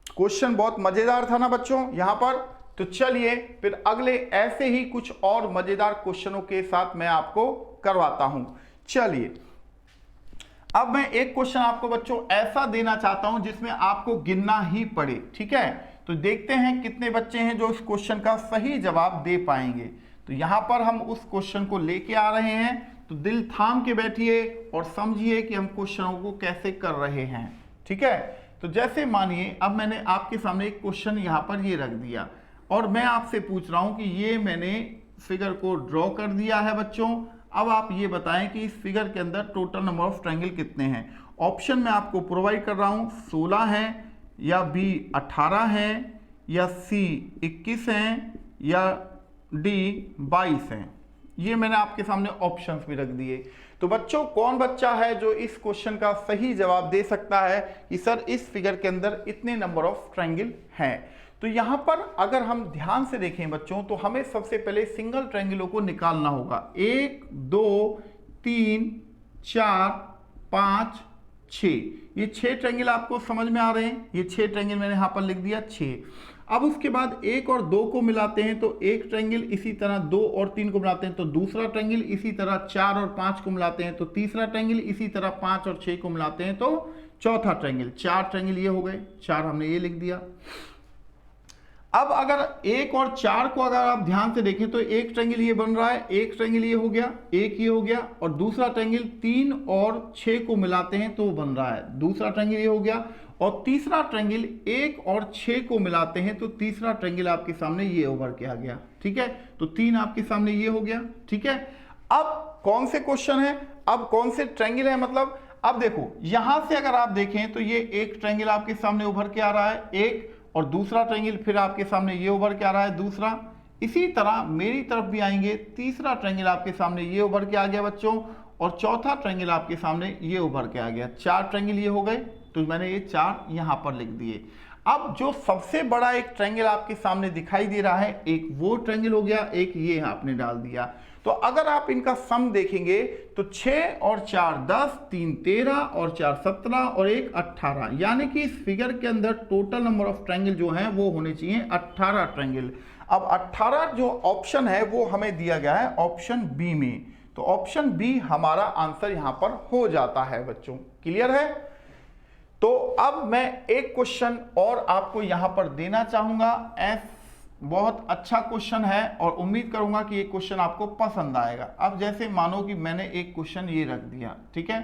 Speaker 1: क्वेश्चन बहुत मजेदार था ना बच्चों यहां पर। तो चलिए फिर अगले ऐसे ही कुछ और मजेदार क्वेश्चनों के साथ मैं आपको करवाता हूं। चलिए अब मैं एक क्वेश्चन आपको बच्चों ऐसा देना चाहता हूं जिसमें आपको गिनना ही पड़े, ठीक है। तो देखते हैं कितने बच्चे हैं जो इस क्वेश्चन का सही जवाब दे पाएंगे। तो यहां पर हम उस क्वेश्चन को लेके आ रहे हैं, तो दिल थाम के बैठिए और समझिए कि हम क्वेश्चनों को कैसे कर रहे हैं, ठीक है। तो जैसे मानिए अब मैंने आपके सामने एक क्वेश्चन यहां पर ये रख दिया और मैं आपसे पूछ रहा हूं कि ये मैंने फिगर को ड्रॉ कर दिया है बच्चों। अब आप ये बताएं कि इस फिगर के अंदर टोटल नंबर ऑफ ट्रायंगल कितने हैं। ऑप्शन में आपको प्रोवाइड कर रहा हूं, 16 हैं या बी 18 हैं या सी 21 हैं या डी 22 हैं। ये मैंने आपके सामने ऑप्शंस भी रख दिए। तो बच्चों कौन बच्चा है जो इस क्वेश्चन का सही जवाब दे सकता है कि सर इस फिगर के अंदर इतने नंबर ऑफ ट्रायंगल हैं। तो यहां पर अगर हम ध्यान से देखें बच्चों तो हमें सबसे पहले सिंगल ट्रायंगलों को निकालना होगा। 1 2 3 4 5 6, ये 6 ट्रायंगल आपको समझ में आ रहे हैं। ये 6 ट्रायंगल मैंने यहां पर लिख दिया 6। अब उसके बाद 1 और 2 को मिलाते हैं तो एक ट्रायंगल, इसी तरह 2 और 3 को मिलाते हैं तो दूसरा ट्रायंगल, इसी तरह 4 और 5 को मिलाते हैं तो तीसरा ट्रायंगल, इसी तरह 5 और 6 को मिलाते हैं तो चौथा ट्रायंगल। 4 ट्रायंगल ये हो गए, 4 हमने ये लिख दिया। अब अगर 1 और 4 को अगर आप ध्यान से देखें तो एक ट्रायंगल ये बन रहा है, एक ट्रायंगल ये हो गया, एक ये हो गया, और दूसरा ट्रायंगल 3 और 6 को मिलाते हैं तो बन रहा है, दूसरा ट्रायंगल ये हो गया, और तीसरा ट्रायंगल 1 और 6 को मिलाते हैं तो तीसरा ट्रायंगल आपके सामने ये उभर के आ गया, ठीक है। तो 3 आपके सामने ये हो गया, ठीक है। अब कौन से क्वेश्चन है, अब कौन से ट्रायंगल है, मतलब अब देखो यहां से अगर आप देखें तो ये एक ट्रायंगल आपके सामने उभर के आ रहा है एक, और दूसरा ट्रायंगल फिर आपके सामने ये उभर के आ रहा है दूसरा। इसी तरह मेरी तरफ भी आएंगे, तीसरा ट्रायंगल आपके सामने ये उभर के आ गया बच्चों, और चौथा ट्रायंगल आपके सामने ये उभर के आ गया। 4 ट्रायंगल ये हो गए, तो मैंने ये 4 यहां पर लिख दिए। अब जो सबसे बड़ा एक ट्रायंगल आपके सामने दिखाई दे रहा है, एक वो ट्रायंगल हो गया, एक ये आपने डाल दिया। तो अगर आप इनका सम देखेंगे तो 6 और 4 10, 3 13 और 4 17 और 1 18, यानी कि इस फिगर के अंदर टोटल नंबर ऑफ ट्रायंगल जो हैं वो होने चाहिए 18 ट्रायंगल। अब 18 जो ऑप्शन है वो हमें दिया गया है ऑप्शन बी में, तो ऑप्शन बी हमारा आंसर यहां पर हो जाता है बच्चों। क्लियर है? तो अब मैं एक क्वेश्चन और आपको यहां पर देना चाहूंगा। बहुत अच्छा क्वेश्चन है और उम्मीद करूंगा कि ये क्वेश्चन आपको पसंद आएगा। अब जैसे मानो कि मैंने एक क्वेश्चन ये रख दिया, ठीक है।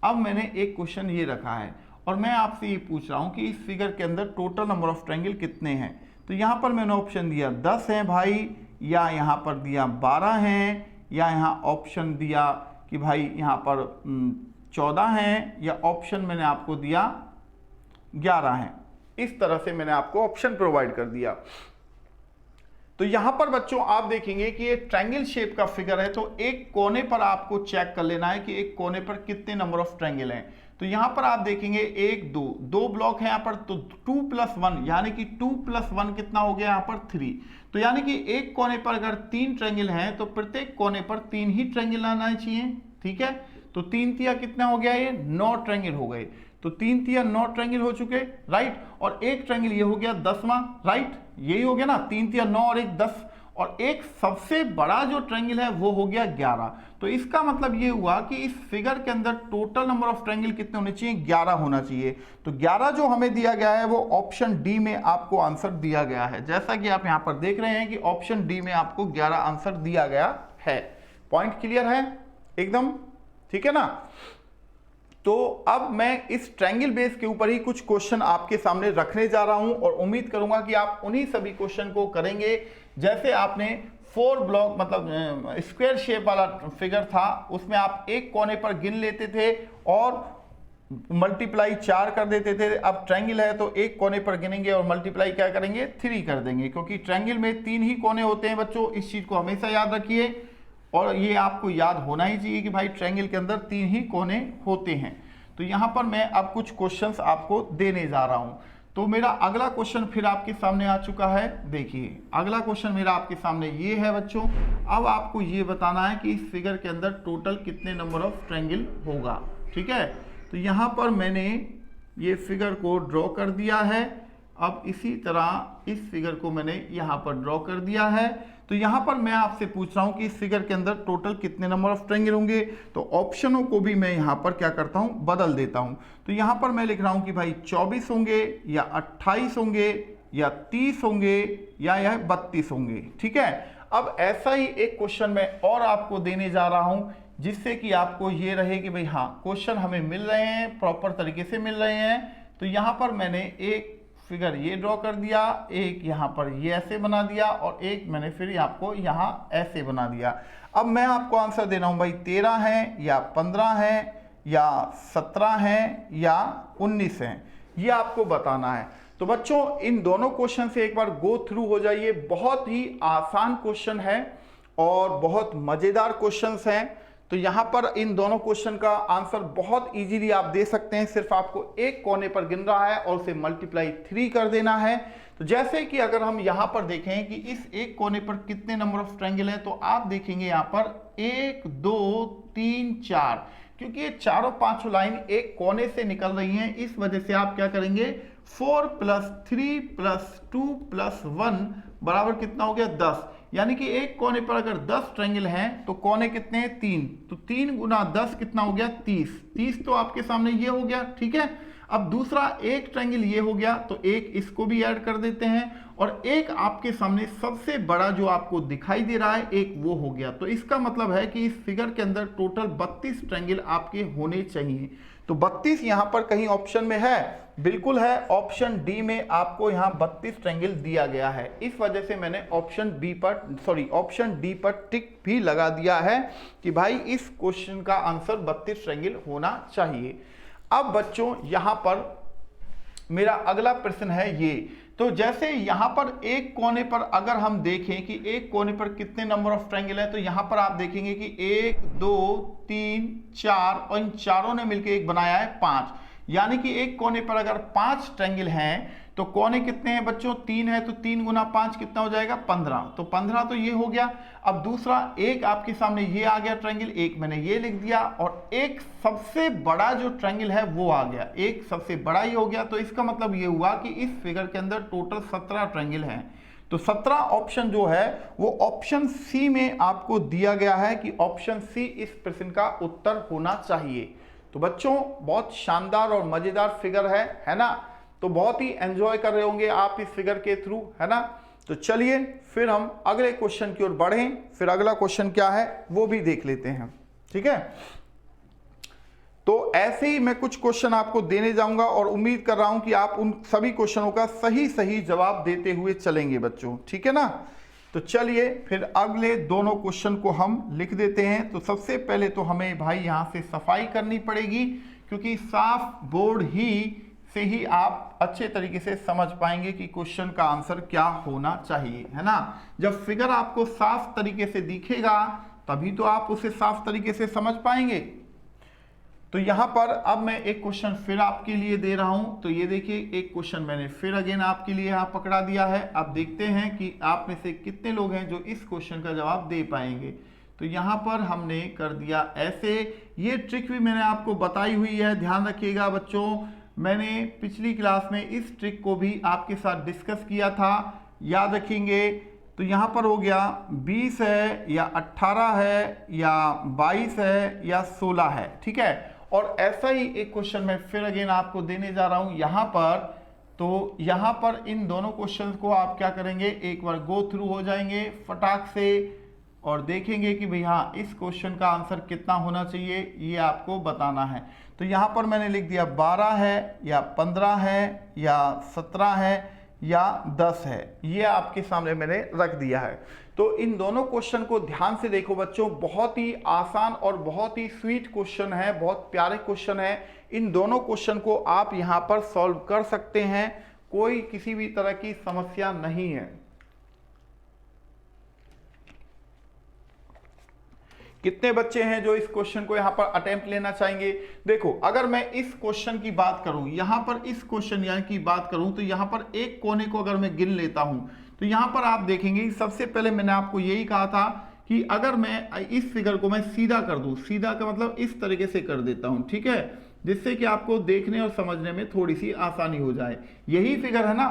Speaker 1: अब मैंने एक क्वेश्चन ये रखा है और मैं आपसे ये पूछ रहा हूं कि इस फिगर के अंदर टोटल नंबर ऑफ ट्रायंगल कितने हैं। तो यहां पर मैंने ऑप्शन दिया 10 हैं भाई, या यहां पर दिया 12 हैं, या यहां ऑप्शन दिया कि भाई यहां पर 14 हैं, या ऑप्शन मैंने आपको दिया 11 हैं। इस तरह से मैंने आपको ऑप्शन प्रोवाइड कर दिया। तो यहां पर बच्चों आप देखेंगे कि ये ट्रायंगल शेप का फिगर है, तो एक कोने पर आपको चेक कर लेना है कि एक कोने पर कितने नंबर ऑफ ट्रायंगल हैं। तो यहां पर आप देखेंगे 1 2 ब्लॉक है यहां पर, तो 2 + 1 यानी कि 2 + 1 कितना हो गया यहां पर 3। तो यानी कि एक कोने पर अगर 3 ट्रायंगल हैं तो प्रत्येक कोने पर 3 ही ट्रायंगल आना चाहिए, ठीक है। तो 3 तिया कितना हो गया, ये 9 ट्रायंगल हो गए। तो 3 तिया 9 ट्रायंगल हो चुके, राइट। और एक ट्रायंगल ये हो गया 10वां, राइट, यही हो गया ना, 3 तिया 9 और 1 10, और एक सबसे बड़ा जो ट्रायंगल है वो हो गया 11। तो इसका मतलब ये हुआ कि इस फिगर के अंदर टोटल नंबर ऑफ ट्रायंगल कितने होने चाहिए, 11 होना चाहिए। तो 11 जो हमें दिया गया है वो ऑप्शन डी में आपको आंसर दिया गया है। जैसा कि आप यहां पर देख रहे हैं कि ऑप्शन डी में आपको 11 आंसर दिया गया है। पॉइंट क्लियर है एकदम, ठीक है ना। तो अब मैं इस ट्रायंगल बेस के ऊपर ही कुछ क्वेश्चन आपके सामने रखने जा रहा हूं और उम्मीद करूंगा कि आप उन्हीं सभी क्वेश्चन को करेंगे जैसे आपने 4 ब्लॉक मतलब स्क्वायर शेप वाला फिगर था उसमें आप एक कोने पर गिन लेते थे और मल्टीप्लाई 4 कर देते थे। अब ट्रायंगल है तो एक कोने पर गिनेंगे और मल्टीप्लाई क्या करेंगे, 3 कर देंगे, क्योंकि ट्रायंगल में 3 ही कोने होते हैं बच्चों। इस चीज को हमेशा याद रखिए और ये आपको याद होना ही चाहिए कि भाई ट्रायंगल के अंदर 3 ही कोने होते हैं। तो यहां पर मैं अब कुछ क्वेश्चंस आपको देने जा रहा हूं। तो मेरा अगला क्वेश्चन फिर आपके सामने आ चुका है। देखिए अगला क्वेश्चन मेरा आपके सामने ये है बच्चों। अब आपको ये बताना है कि इस फिगर के अंदर टोटल कितने नंबर ऑफ ट्रायंगल होगा, ठीक है। तो यहां पर मैंने ये फिगर को ड्रॉ कर दिया है। अब इसी तरह इस फिगर को मैंने यहां पर ड्रॉ कर दिया है। तो यहां पर मैं आपसे पूछ रहा हूं कि इस फिगर के अंदर टोटल कितने नंबर ऑफ ट्रायंगल होंगे। तो ऑप्शनों को भी मैं यहां पर क्या करता हूं, बदल देता हूं। तो यहां पर मैं लिख रहा हूं कि भाई 24 होंगे या 28 होंगे या 30 होंगे या यह 32 होंगे, ठीक है। अब ऐसा ही एक क्वेश्चन मैं और आपको देने जा रहा हूं जिससे कि आपको ये रहे कि भाई हाँ क्वेश्चन हमें मिल रहे हैं, प्रॉपर तरीके से मिल रहे हैं। तो यहां पर मैंने एक फिगर ये ड्रॉ कर दिया, एक यहाँ पर ये ऐसे बना दिया और एक मैंने फिर आपको यहाँ ऐसे बना दिया। अब मैं आपको आंसर दे रहा हूँ भाई 13 है या 15 है या 17 है या 19 है, ये आपको बताना है। तो बच्चों इन दोनों क्वेश्चन से एक बार गो थ्रू हो जाइए। बहुत ही आसान क्वेश्चन है और बहुत मजेदार क्वेश्चंस हैं। तो यहां पर इन दोनों क्वेश्चन का आंसर बहुत इजीली आप दे सकते हैं। सिर्फ आपको एक कोने पर गिन रहा है और उसे मल्टीप्लाई 3 कर देना है। तो जैसे कि अगर हम यहां पर देखें कि इस एक कोने पर कितने नंबर ऑफ ट्रायंगल है, तो आप देखेंगे यहां पर 1 2 3 4, क्योंकि ये चारों पांचों लाइन एक कोने से निकल रही हैं, इस वजह से आप क्या करेंगे 4 + 3 + 2 + 1 बराबर कितना हो गया 10। यानी कि एक कोने पर अगर 10 ट्रायंगल हैं तो कोने कितने हैं 3, तो 3 × 10 कितना हो गया 30। 30 तो आपके सामने ये हो गया, ठीक है। अब दूसरा एक ट्रायंगल ये हो गया तो एक इसको भी ऐड कर देते हैं और एक आपके सामने सबसे बड़ा जो आपको दिखाई दे रहा है एक वो हो गया। तो इसका मतलब है कि इस फिगर के अंदर टोटल 32 ट्रायंगल आपके होने चाहिए। तो 32 यहां पर कहीं ऑप्शन में है, बिल्कुल है। ऑप्शन डी में आपको यहां 32 ट्रायंगल दिया गया है। इस वजह से मैंने ऑप्शन डी पर टिक भी लगा दिया है कि भाई इस क्वेश्चन का आंसर 32 ट्रायंगल होना चाहिए। अब बच्चों यहां पर मेरा अगला प्रश्न है ये। तो जैसे यहां पर एक कोने पर अगर हम देखें कि एक कोने पर कितने नंबर ऑफ ट्रायंगल है, तो यहां पर आप देखेंगे कि 1 2 3 4 और इन चारों ने मिलकर एक बनाया है 5। यानी कि एक कोने पर अगर 5 ट्रायंगल हैं तो कोने कितने हैं बच्चों 3 है, तो 3 × 5 कितना हो जाएगा 15। तो 15 तो ये हो गया। अब दूसरा एक आपके सामने ये आ गया ट्रायंगल, एक मैंने ये लिख दिया और एक सबसे बड़ा जो ट्रायंगल है वो आ गया, एक सबसे बड़ा ही हो गया। तो इसका मतलब ये हुआ कि इस फिगर के अंदर टोटल 17 ट्रायंगल हैं। तो 17 ऑप्शन जो है वो ऑप्शन सी में आपको दिया गया है कि ऑप्शन सी इस प्रश्न का उत्तर होना चाहिए। तो बच्चों बहुत शानदार और मजेदार फिगर है ना। तो बहुत ही एंजॉय कर रहे होंगे आप इस फिगर के थ्रू, है ना। तो चलिए फिर हम अगले क्वेश्चन की ओर बढ़ें। फिर अगला क्वेश्चन क्या है वो भी देख लेते हैं, ठीक है। तो ऐसे ही मैं कुछ क्वेश्चन आपको देने जाऊंगा और उम्मीद कर रहा हूं कि आप उन सभी क्वेश्चनों का सही सही जवाब देते हुए चलेंगे बच्चों, ठीक है ना। तो चलिए फिर अगले दोनों क्वेश्चन को हम लिख देते हैं। तो सबसे पहले तो हमें भाई यहां से सफाई करनी पड़ेगी, क्योंकि साफ बोर्ड ही से ही आप अच्छे तरीके से समझ पाएंगे कि क्वेश्चन का आंसर क्या होना चाहिए, है ना। जब फिगर आपको साफ तरीके से दिखेगा तभी तो आप उसे साफ तरीके से समझ पाएंगे। तो यहां पर अब मैं एक क्वेश्चन फिर आपके लिए दे रहा हूं। तो ये देखिए एक क्वेश्चन मैंने फिर अगेन आपके लिए यहां पकड़ा दिया है। अब देखते हैं कि आप में से कितने लोग हैं जो इस क्वेश्चन का जवाब दे पाएंगे। तो यहां पर हमने कर दिया ऐसे। ये ट्रिक भी मैंने आपको बताई हुई है, ध्यान रखिएगा बच्चों। मैंने पिछली क्लास में इस ट्रिक को भी आपके साथ डिस्कस किया था, याद रखेंगे। तो यहाँ पर हो गया 20 है या 18 है या 22 है या 16 है, ठीक है। और ऐसा ही एक क्वेश्चन मैं फिर अगेन आपको देने जा रहा हूं यहाँ पर। तो यहाँ पर इन दोनों क्वेश्चन को आप क्या करेंगे, एक बार गो थ्रू हो जाएंगे फटाक से और देखेंगे कि भाई हाँ इस क्वेश्चन का आंसर कितना होना चाहिए, ये आपको बताना है। तो यहाँ पर मैंने लिख दिया 12 है या 15 है या 17 है या 10 है, ये आपके सामने मैंने रख दिया है। तो इन दोनों क्वेश्चन को ध्यान से देखो बच्चों, बहुत ही आसान और बहुत ही स्वीट क्वेश्चन है, बहुत प्यारे क्वेश्चन है। इन दोनों क्वेश्चन को आप यहाँ पर सॉल्व कर सकते हैं, कोई किसी भी तरह की समस्या नहीं है। कितने बच्चे हैं जो इस क्वेश्चन को यहां पर अटेम्प्ट लेना चाहेंगे? देखो अगर मैं इस क्वेश्चन की बात करूं, यहां पर इस क्वेश्चन यानी की बात करूं, तो यहां पर एक कोने को अगर मैं गिन लेता हूं तो यहां पर आप देखेंगे सबसे पहले मैंने आपको यही कहा था कि अगर मैं इस फिगर को मैं सीधा कर दूं, सीधा का मतलब इस तरीके से कर देता हूं, ठीक है, जिससे कि आपको देखने और समझने में थोड़ी सी आसानी हो जाए। यही फिगर है ना,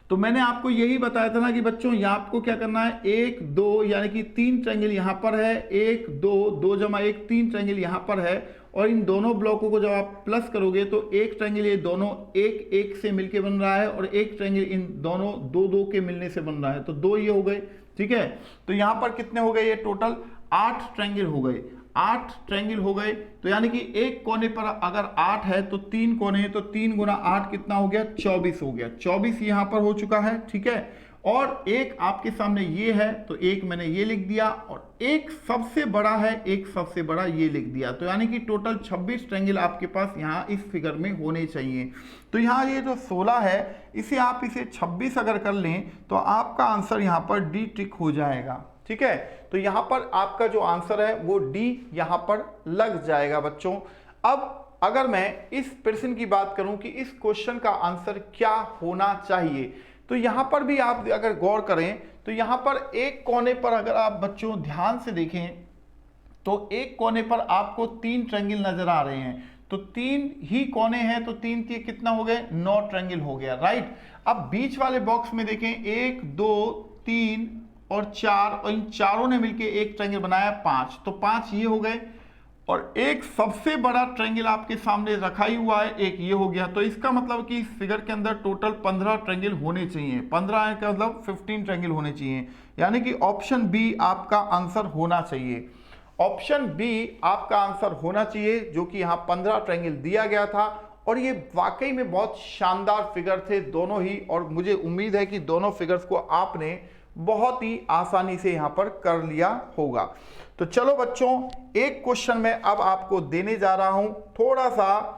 Speaker 1: तो मैंने आपको यही बताया था ना कि बच्चों यहाँ आपको क्या करना है, 1 2 यानी कि 3 ट्रायंगल यहाँ पर है, 1 2 2 जमा 1 3 ट्रायंगल यहाँ पर है। और इन दोनों ब्लॉकों को जब आप प्लस करोगे तो एक ट्रायंगल ये दोनों 1 1 से मिलके बन रहा है और एक ट्रायंगल इन दोनों 2 2 के मिलने से बन रहा है, तो 2 ये हो गए, ठीक है। तो यहाँ पर कितने हो गए, ये टोटल 8 ट्रायंगल हो गए, 8 ट्रायंगल हो गए। तो यानी कि एक कोने पर अगर 8 है तो 3 कोने हैं, तो 3 गुना 8 कितना हो गया, 24 हो गया, 24 यहां पर हो चुका है, ठीक है। और एक आपके सामने ये है तो एक मैंने ये लिख दिया और एक सबसे बड़ा है, एक सबसे बड़ा ये लिख दिया। तो यानी कि टोटल 26 ट्रायंगल आपके पास यहाँ इस फिगर में होने चाहिए। तो यहाँ ये जो 16 है इसे आप इसे 26 अगर कर लें तो आपका आंसर यहाँ पर डी टिक हो जाएगा, ठीक है। तो यहां पर आपका जो आंसर है वो डी यहां पर लग जाएगा बच्चों। अब अगर मैं इस प्रश्न की बात करूं कि इस क्वेश्चन का आंसर क्या होना चाहिए, तो यहां पर भी आप अगर गौर करें तो यहां पर एक कोने पर अगर आप बच्चों ध्यान से देखें तो एक कोने पर आपको 3 ट्रायंगल नजर आ रहे हैं। तो 3 ही कोने हैं तो 3 के कितना हो गए, 9 ट्रायंगल हो गया, राइट। अब बीच वाले बॉक्स में देखें 1 2 3 और 4 और इन चारों ने मिलके एक ट्रायंगल बनाया 5, तो 5 ये हो गए और एक सबसे बड़ा ट्रायंगल आपके सामने रखा ही हुआ है, एक ये हो गया। तो इसका मतलब कि इस फिगर के अंदर टोटल 15 ट्रायंगल होने चाहिए, 15 का मतलब 15 ट्रायंगल होने चाहिए, यानी कि ऑप्शन बी आपका आंसर होना चाहिए। ऑप्शन बी आपका आंसर होना चाहिए, जो कि यहाँ 15 ट्रायंगल दिया गया था। और ये वाकई में बहुत शानदार फिगर थे दोनों ही, और मुझे उम्मीद है कि दोनों फिगर्स को आपने बहुत ही आसानी से यहां पर कर लिया होगा। तो चलो बच्चों, एक क्वेश्चन मैं अब आपको देने जा रहा हूं, थोड़ा सा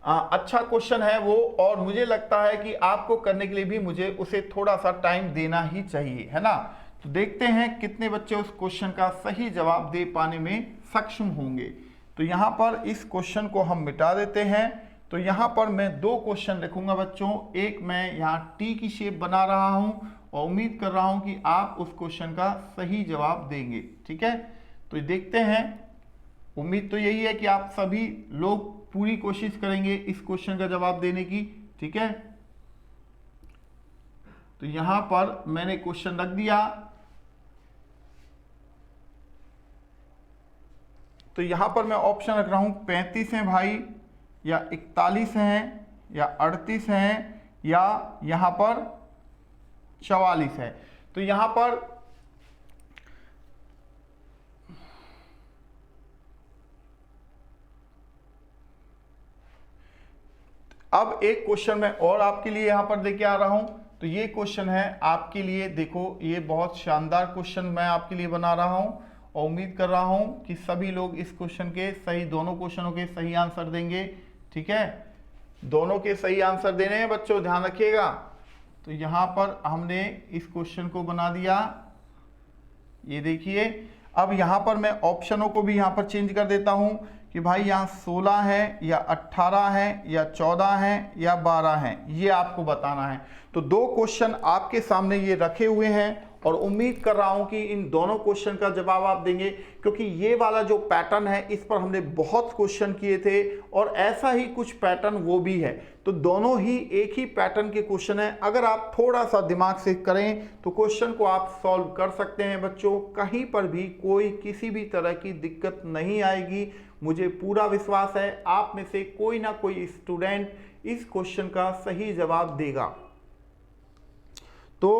Speaker 1: अच्छा क्वेश्चन है वो, और मुझे लगता है कि आपको करने के लिए भी मुझे उसे थोड़ा सा टाइम देना ही चाहिए, है ना। तो देखते हैं कितने बच्चे उस क्वेश्चन का सही जवाब दे पाने में सक्षम होंगे। तो यहां पर इस क्वेश्चन को हम मिटा देते हैं। तो यहां पर मैं 2 क्वेश्चन रखूंगा बच्चों, एक मैं यहां टी की शेप बना रहा हूं और उम्मीद कर रहा हूं कि आप उस क्वेश्चन का सही जवाब देंगे, ठीक है। तो देखते हैं, उम्मीद तो यही है कि आप सभी लोग पूरी कोशिश करेंगे इस क्वेश्चन का जवाब देने की, ठीक है। तो यहां पर मैंने क्वेश्चन रख दिया। तो यहां पर मैं ऑप्शन रख रहा हूं 35 हैं भाई, या 41 हैं, या 38 हैं, या यहां पर 44 है। तो यहां पर अब एक क्वेश्चन मैं और आपके लिए यहां पर लेके आ रहा हूं। तो ये क्वेश्चन है आपके लिए, देखो ये बहुत शानदार क्वेश्चन मैं आपके लिए बना रहा हूं और उम्मीद कर रहा हूं कि सभी लोग इस क्वेश्चन के सही, दोनों क्वेश्चनों के सही आंसर देंगे, ठीक है। दोनों के सही आंसर देने हैं बच्चों, ध्यान रखिएगा। तो यहां पर हमने इस क्वेश्चन को बना दिया, ये देखिए। अब यहां पर मैं ऑप्शनों को भी यहां पर चेंज कर देता हूं कि भाई यहाँ 16 है या 18 है या 14 है या 12 है, ये आपको बताना है। तो 2 क्वेश्चन आपके सामने ये रखे हुए हैं और उम्मीद कर रहा हूं कि इन दोनों क्वेश्चन का जवाब आप देंगे, क्योंकि ये वाला जो पैटर्न है इस पर हमने बहुत क्वेश्चन किए थे और ऐसा ही कुछ पैटर्न वो भी है। तो दोनों ही एक ही पैटर्न के क्वेश्चन है। अगर आप थोड़ा सा दिमाग से करें तो क्वेश्चन को आप सॉल्व कर सकते हैं बच्चों। कहीं पर भी कोई किसी भी तरह की दिक्कत नहीं आएगी। मुझे पूरा विश्वास है आप में से कोई ना कोई स्टूडेंट इस क्वेश्चन का सही जवाब देगा। तो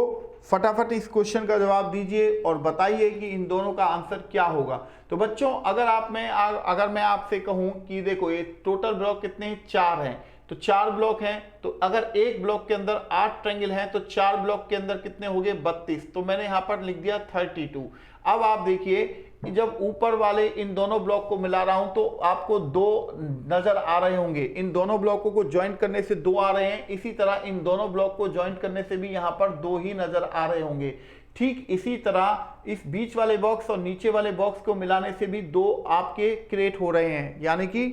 Speaker 1: फटाफट इस क्वेश्चन का जवाब दीजिए और बताइए कि इन दोनों का आंसर क्या होगा। तो बच्चों अगर मैं आपसे कहूं कि देखो ये टोटल ब्लॉक कितने हैं, 4 हैं, तो 4 ब्लॉक हैं, तो अगर एक ब्लॉक के अंदर 8 ट्रायंगल हैं तो 4 ब्लॉक के अंदर कितने हो गए, 32। तो मैंने यहां पर लिख दिया 32। अब आप देखिए जब ऊपर वाले इन दोनों ब्लॉक को मिला रहा हूं तो आपको 2 नजर आ रहे होंगे। इन दोनों ब्लॉकों को ज्वाइंट करने से 2 आ रहे हैं, इसी तरह इन दोनों ब्लॉक को ज्वाइंट करने से भी यहां पर 2 ही नजर आ रहे होंगे। ठीक इसी तरह इस बीच वाले बॉक्स और नीचे वाले बॉक्स को मिलाने से भी 2 आपके क्रिएट हो रहे हैं, यानी कि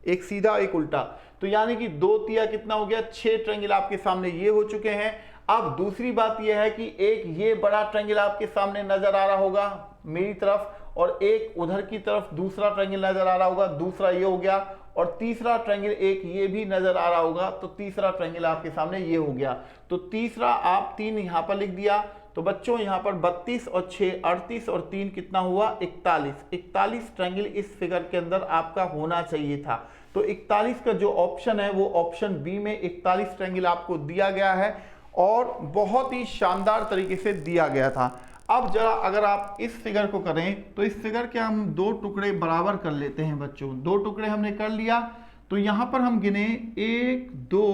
Speaker 1: एक सीधा एक उल्टा। तो यानी कि 2 तिया कितना हो गया, 6 ट्रायंगल आपके सामने ये हो चुके हैं। अब दूसरी बात यह है कि एक ये बड़ा ट्रायंगल आपके सामने नजर आ रहा होगा मेरी तरफ, और एक उधर की तरफ दूसरा ट्रायंगल नजर आ रहा होगा, दूसरा ये हो गया, और तीसरा ट्रायंगल एक ये भी नजर आ रहा होगा, तो तीसरा ट्रायंगल आपके सामने ये हो गया। तो तीसरा आप 3 यहां पर लिख दिया। तो बच्चों यहां पर 32 और 6 38 और 3 कितना हुआ, 41। 41 ट्रायंगल इस फिगर के अंदर आपका होना चाहिए था। तो 41 का जो ऑप्शन है वो ऑप्शन बी में 41 ट्रायंगल आपको दिया गया है और बहुत ही शानदार तरीके से दिया गया था। अब जरा अगर आप इस फिगर को करें तो इस फिगर के हम 2 टुकड़े बराबर कर लेते हैं बच्चों। 2 टुकड़े हमने कर लिया, तो यहां पर हम गिने 1 2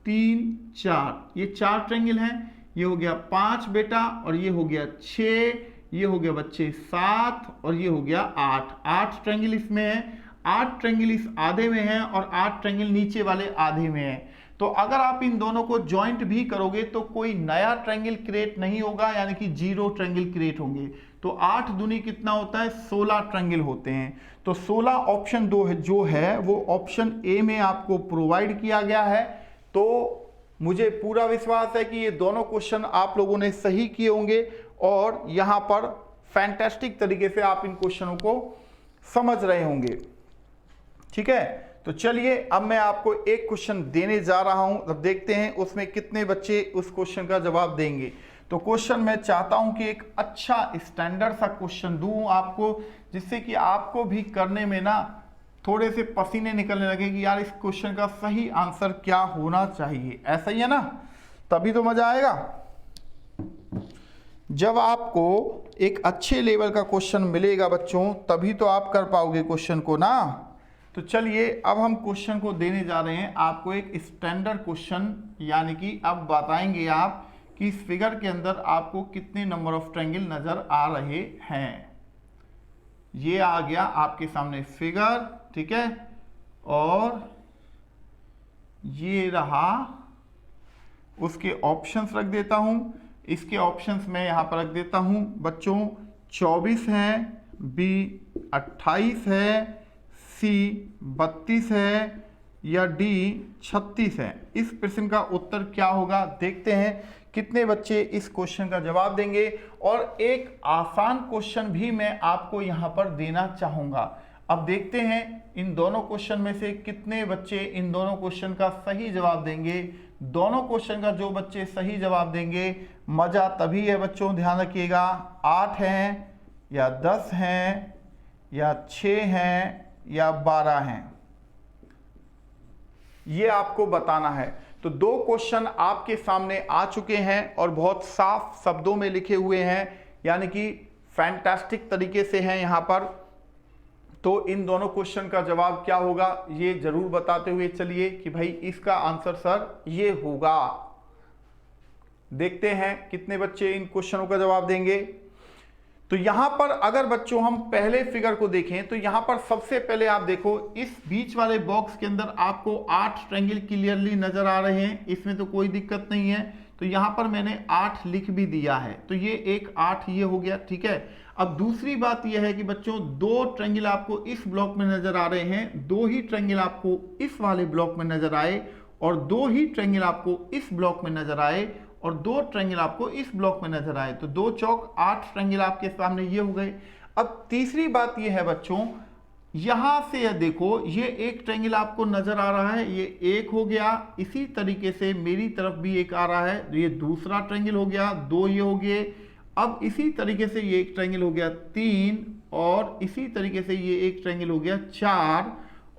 Speaker 1: 3 4, ये 4 ट्रायंगल हैं। ये हो गया 5 बेटा, और ये हो गया 6, ये हो गया बच्चे 7, और ये हो गया 8। 8 ट्रायंगल इसमें है, 8 ट्रायंगल इस आधे में है और 8 ट्रायंगल नीचे वाले आधे में है। तो अगर आप इन दोनों को ज्वाइंट भी करोगे तो कोई नया ट्रायंगल क्रिएट नहीं होगा, यानी कि 0 ट्रायंगल क्रिएट होंगे। तो 8 दूनी कितना होता है, 16 ट्रायंगल होते हैं। तो 16 ऑप्शन 2 जो है वो ऑप्शन ए में आपको प्रोवाइड किया गया है। तो मुझे पूरा विश्वास है कि ये दोनों क्वेश्चन आप लोगों ने सही किए होंगे और यहाँ पर फैंटास्टिक तरीके से आप इन क्वेश्चनों को समझ रहे होंगे। ठीक है, तो चलिए अब मैं आपको एक क्वेश्चन देने जा रहा हूं। अब देखते हैं उसमें कितने बच्चे उस क्वेश्चन का जवाब देंगे। तो क्वेश्चन मैं चाहता हूं कि एक अच्छा स्टैंडर्ड सा क्वेश्चन दूं आपको, जिससे कि आपको भी करने में ना थोड़े से पसीने निकलने लगे कि यार इस क्वेश्चन का सही आंसर क्या होना चाहिए। ऐसा ही है ना, तभी तो मजा आएगा। जब आपको एक अच्छे लेवल का क्वेश्चन मिलेगा बच्चों, तभी तो आप कर पाओगे क्वेश्चन को ना। तो चलिए अब हम क्वेश्चन को देने जा रहे हैं आपको एक स्टैंडर्ड क्वेश्चन, यानी कि अब बताएंगे आप कि इस फिगर के अंदर आपको कितने नंबर ऑफ ट्रायंगल नजर आ रहे हैं। ये आ गया आपके सामने फिगर, ठीक है, और ये रहा उसके ऑप्शंस रख देता हूं। इसके ऑप्शंस मैं यहां पर रख देता हूं बच्चों, 24 है, बी 28 है, सी 32 है, या डी 36 है। इस प्रश्न का उत्तर क्या होगा, देखते हैं कितने बच्चे इस क्वेश्चन का जवाब देंगे। और एक आसान क्वेश्चन भी मैं आपको यहां पर देना चाहूंगा। अब देखते हैं इन दोनों क्वेश्चन में से कितने बच्चे इन दोनों क्वेश्चन का सही जवाब देंगे। दोनों क्वेश्चन का जो बच्चे सही जवाब देंगे, मजा तभी है बच्चों, ध्यान रखिएगा। 8 हैं या 10 हैं या 6 हैं या 12 हैं, ये आपको बताना है। तो 2 क्वेश्चन आपके सामने आ चुके हैं और बहुत साफ शब्दों में लिखे हुए हैं, यानी कि फैंटास्टिक तरीके से हैं यहां पर। तो इन दोनों क्वेश्चन का जवाब क्या होगा ये जरूर बताते हुए चलिए कि भाई इसका आंसर सर ये होगा। देखते हैं कितने बच्चे इन क्वेश्चनों का जवाब देंगे। तो यहां पर अगर बच्चों हम पहले फिगर को देखें तो यहां पर सबसे पहले आप देखो इस बीच वाले बॉक्स के अंदर आपको 8 ट्रायंगल क्लियरली नजर आ रहे हैं, इसमें तो कोई दिक्कत नहीं है। तो यहां पर मैंने 8 लिख भी दिया है, तो ये एक 8 ये हो गया, ठीक है। अब दूसरी बात यह है कि बच्चों 2 ट्रायंगल आपको इस ब्लॉक में नजर आ रहे हैं, 2 ही ट्रायंगल आपको इस वाले ब्लॉक में नजर आए और 2 ही ट्रायंगल आपको इस ब्लॉक में नजर आए और 2 ट्रायंगल आपको इस ब्लॉक में नजर आए, तो 2 चौक 8 ट्रायंगल आपके सामने ये हो गए। अब तीसरी बात ये है बच्चों, यहां से यह देखो ये एक ट्रायंगल आपको नजर आ रहा है, ये एक हो गया, इसी तरीके से मेरी तरफ भी एक आ रहा है, ये दूसरा ट्रायंगल हो गया, 2 ये हो गए। अब इसी तरीके से ये एक ट्रायंगल हो गया 3, और इसी तरीके से ये एक ट्रायंगल हो गया 4,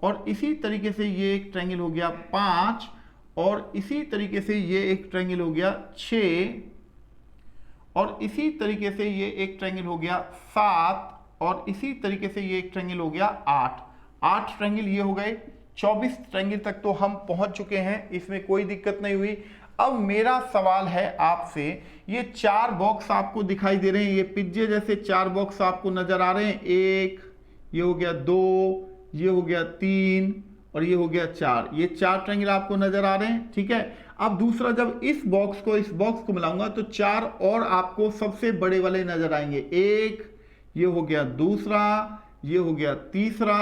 Speaker 1: और इसी तरीके से ये एक ट्रायंगल हो गया 5, और इसी तरीके से ये एक ट्रायंगल हो गया 6, और इसी तरीके से ये एक ट्रायंगल हो गया 7, और इसी तरीके से ये एक ट्रायंगल हो गया 8 ट्रायंगल ये हो गए। 24 ट्रायंगल तक तो हम पहुंच चुके हैं, इसमें कोई दिक्कत नहीं हुई। अब मेरा सवाल है आपसे, ये 4 बॉक्स आपको दिखाई दे रहे हैं, ये पिज्जे जैसे 4 बॉक्स आपको नजर आ रहे हैं, 1 ये हो गया, 2 ये हो गया, 3 और ये हो गया 4, ये 4 ट्रायंगल आपको नजर आ रहे हैं, ठीक है। अब दूसरा, जब इस बॉक्स को मिलाऊंगा तो 4 और आपको सबसे बड़े वाले नजर आएंगे, 1 ये हो गया, दूसरा ये हो गया, तीसरा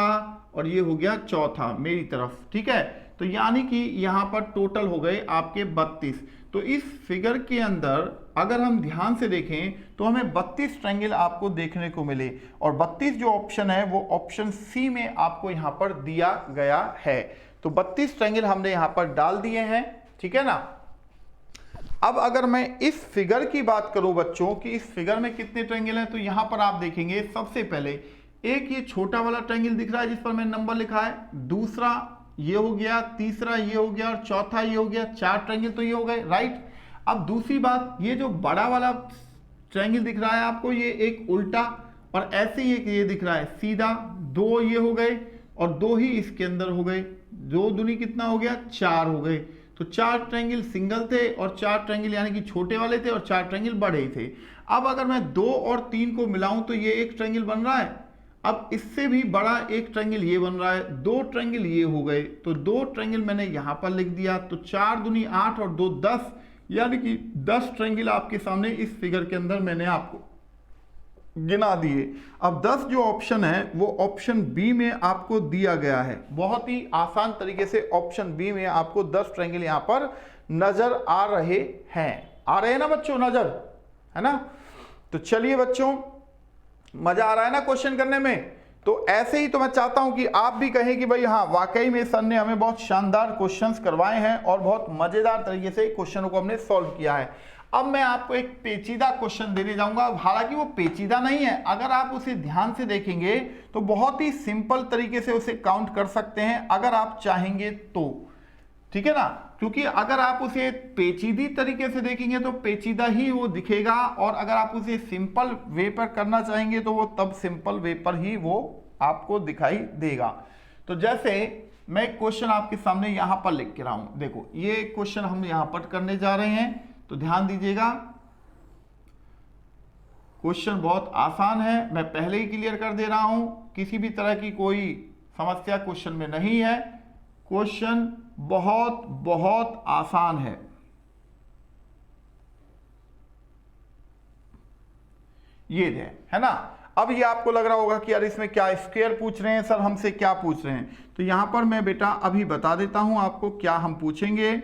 Speaker 1: और ये हो गया चौथा मेरी तरफ, ठीक है। तो यानी कि यहां पर टोटल हो गए आपके 32। तो इस फिगर के अंदर अगर हम ध्यान से देखें तो हमें 32 ट्रायंगल आपको देखने को मिले, और 32 जो ऑप्शन है वो ऑप्शन सी में आपको यहां पर दिया गया है। तो 32 ट्रायंगल हमने यहां पर डाल दिए हैं, ठीक है ना। अब अगर मैं इस फिगर की बात करूं बच्चों कि इस फिगर में कितने ट्रायंगल हैं, तो यहां पर आप देखेंगे सबसे पहले एक ये छोटा वाला ट्रायंगल दिख रहा है जिस पर मैंने नंबर लिखा है, दूसरा ये हो गया, तीसरा ये हो गया और चौथा ये हो गया, 4 ट्रायंगल तो ये हो गए, राइट। अब दूसरी बात, ये जो बड़ा वाला ट्रायंगल दिख रहा है आपको, ये एक उल्टा, और ऐसे ही एक ये दिख रहा है सीधा, 2 ये हो गए और 2 ही इसके अंदर हो गए, 2 दूनी कितना हो गया, 4 हो गए। तो 4 ट्रायंगल सिंगल थे और 4 ट्रायंगल यानी कि छोटे वाले थे और 4 ट्रायंगल बड़े थे। अब अगर मैं 2 और 3 को मिलाऊं तो ये एक ट्रायंगल बन रहा है। अब इससे भी बड़ा एक ट्रायंगल ये बन रहा है, 2 ट्रायंगल ये हो गए, तो 2 ट्रायंगल मैंने यहां पर लिख दिया। तो 4 दूनी 8 और 2 10, यानी कि 10 ट्रायंगल आपके सामने इस फिगर के अंदर मैंने आपको गिना दिए। अब 10 जो ऑप्शन है वो ऑप्शन बी में आपको दिया गया है, बहुत ही आसान तरीके से ऑप्शन बी में आपको 10 ट्रायंगल यहां पर नजर आ रहे हैं ना बच्चों, नजर है ना। तो चलिए बच्चों, मजा आ रहा है ना क्वेश्चन करने में। तो ऐसे ही तो मैं चाहता हूं कि आप भी कहें कि भाई हाँ वाकई में सर ने हमें बहुत शानदार क्वेश्चंस करवाए हैं और बहुत मजेदार तरीके से क्वेश्चनों को हमने सॉल्व किया है। अब मैं आपको एक पेचीदा क्वेश्चन देने जाऊंगा, हालांकि वो पेचीदा नहीं है, अगर आप उसे ध्यान से देखेंगे तो बहुत ही सिंपल तरीके से उसे काउंट कर सकते हैं अगर आप चाहेंगे तो, ठीक है ना। क्योंकि अगर आप उसे पेचीदी तरीके से देखेंगे तो पेचीदा ही वो दिखेगा, और अगर आप उसे सिंपल वे पर करना चाहेंगे तो वो तब सिंपल वे पर ही वो आपको दिखाई देगा। तो जैसे मैं एक क्वेश्चन आपके सामने यहां पर लिख के रहा हूं, देखो ये क्वेश्चन हम यहां पर करने जा रहे हैं, तो ध्यान दीजिएगा। क्वेश्चन बहुत आसान है, मैं पहले ही क्लियर कर दे रहा हूं, किसी भी तरह की कोई समस्या क्वेश्चन में नहीं है, क्वेश्चन बहुत बहुत आसान है। ये है ना। अब ये आपको लग रहा होगा कि यार इसमें क्या स्क्वायर पूछ रहे हैं सर, हमसे क्या पूछ रहे हैं, तो यहां पर मैं बेटा अभी बता देता हूं आपको क्या हम पूछेंगे।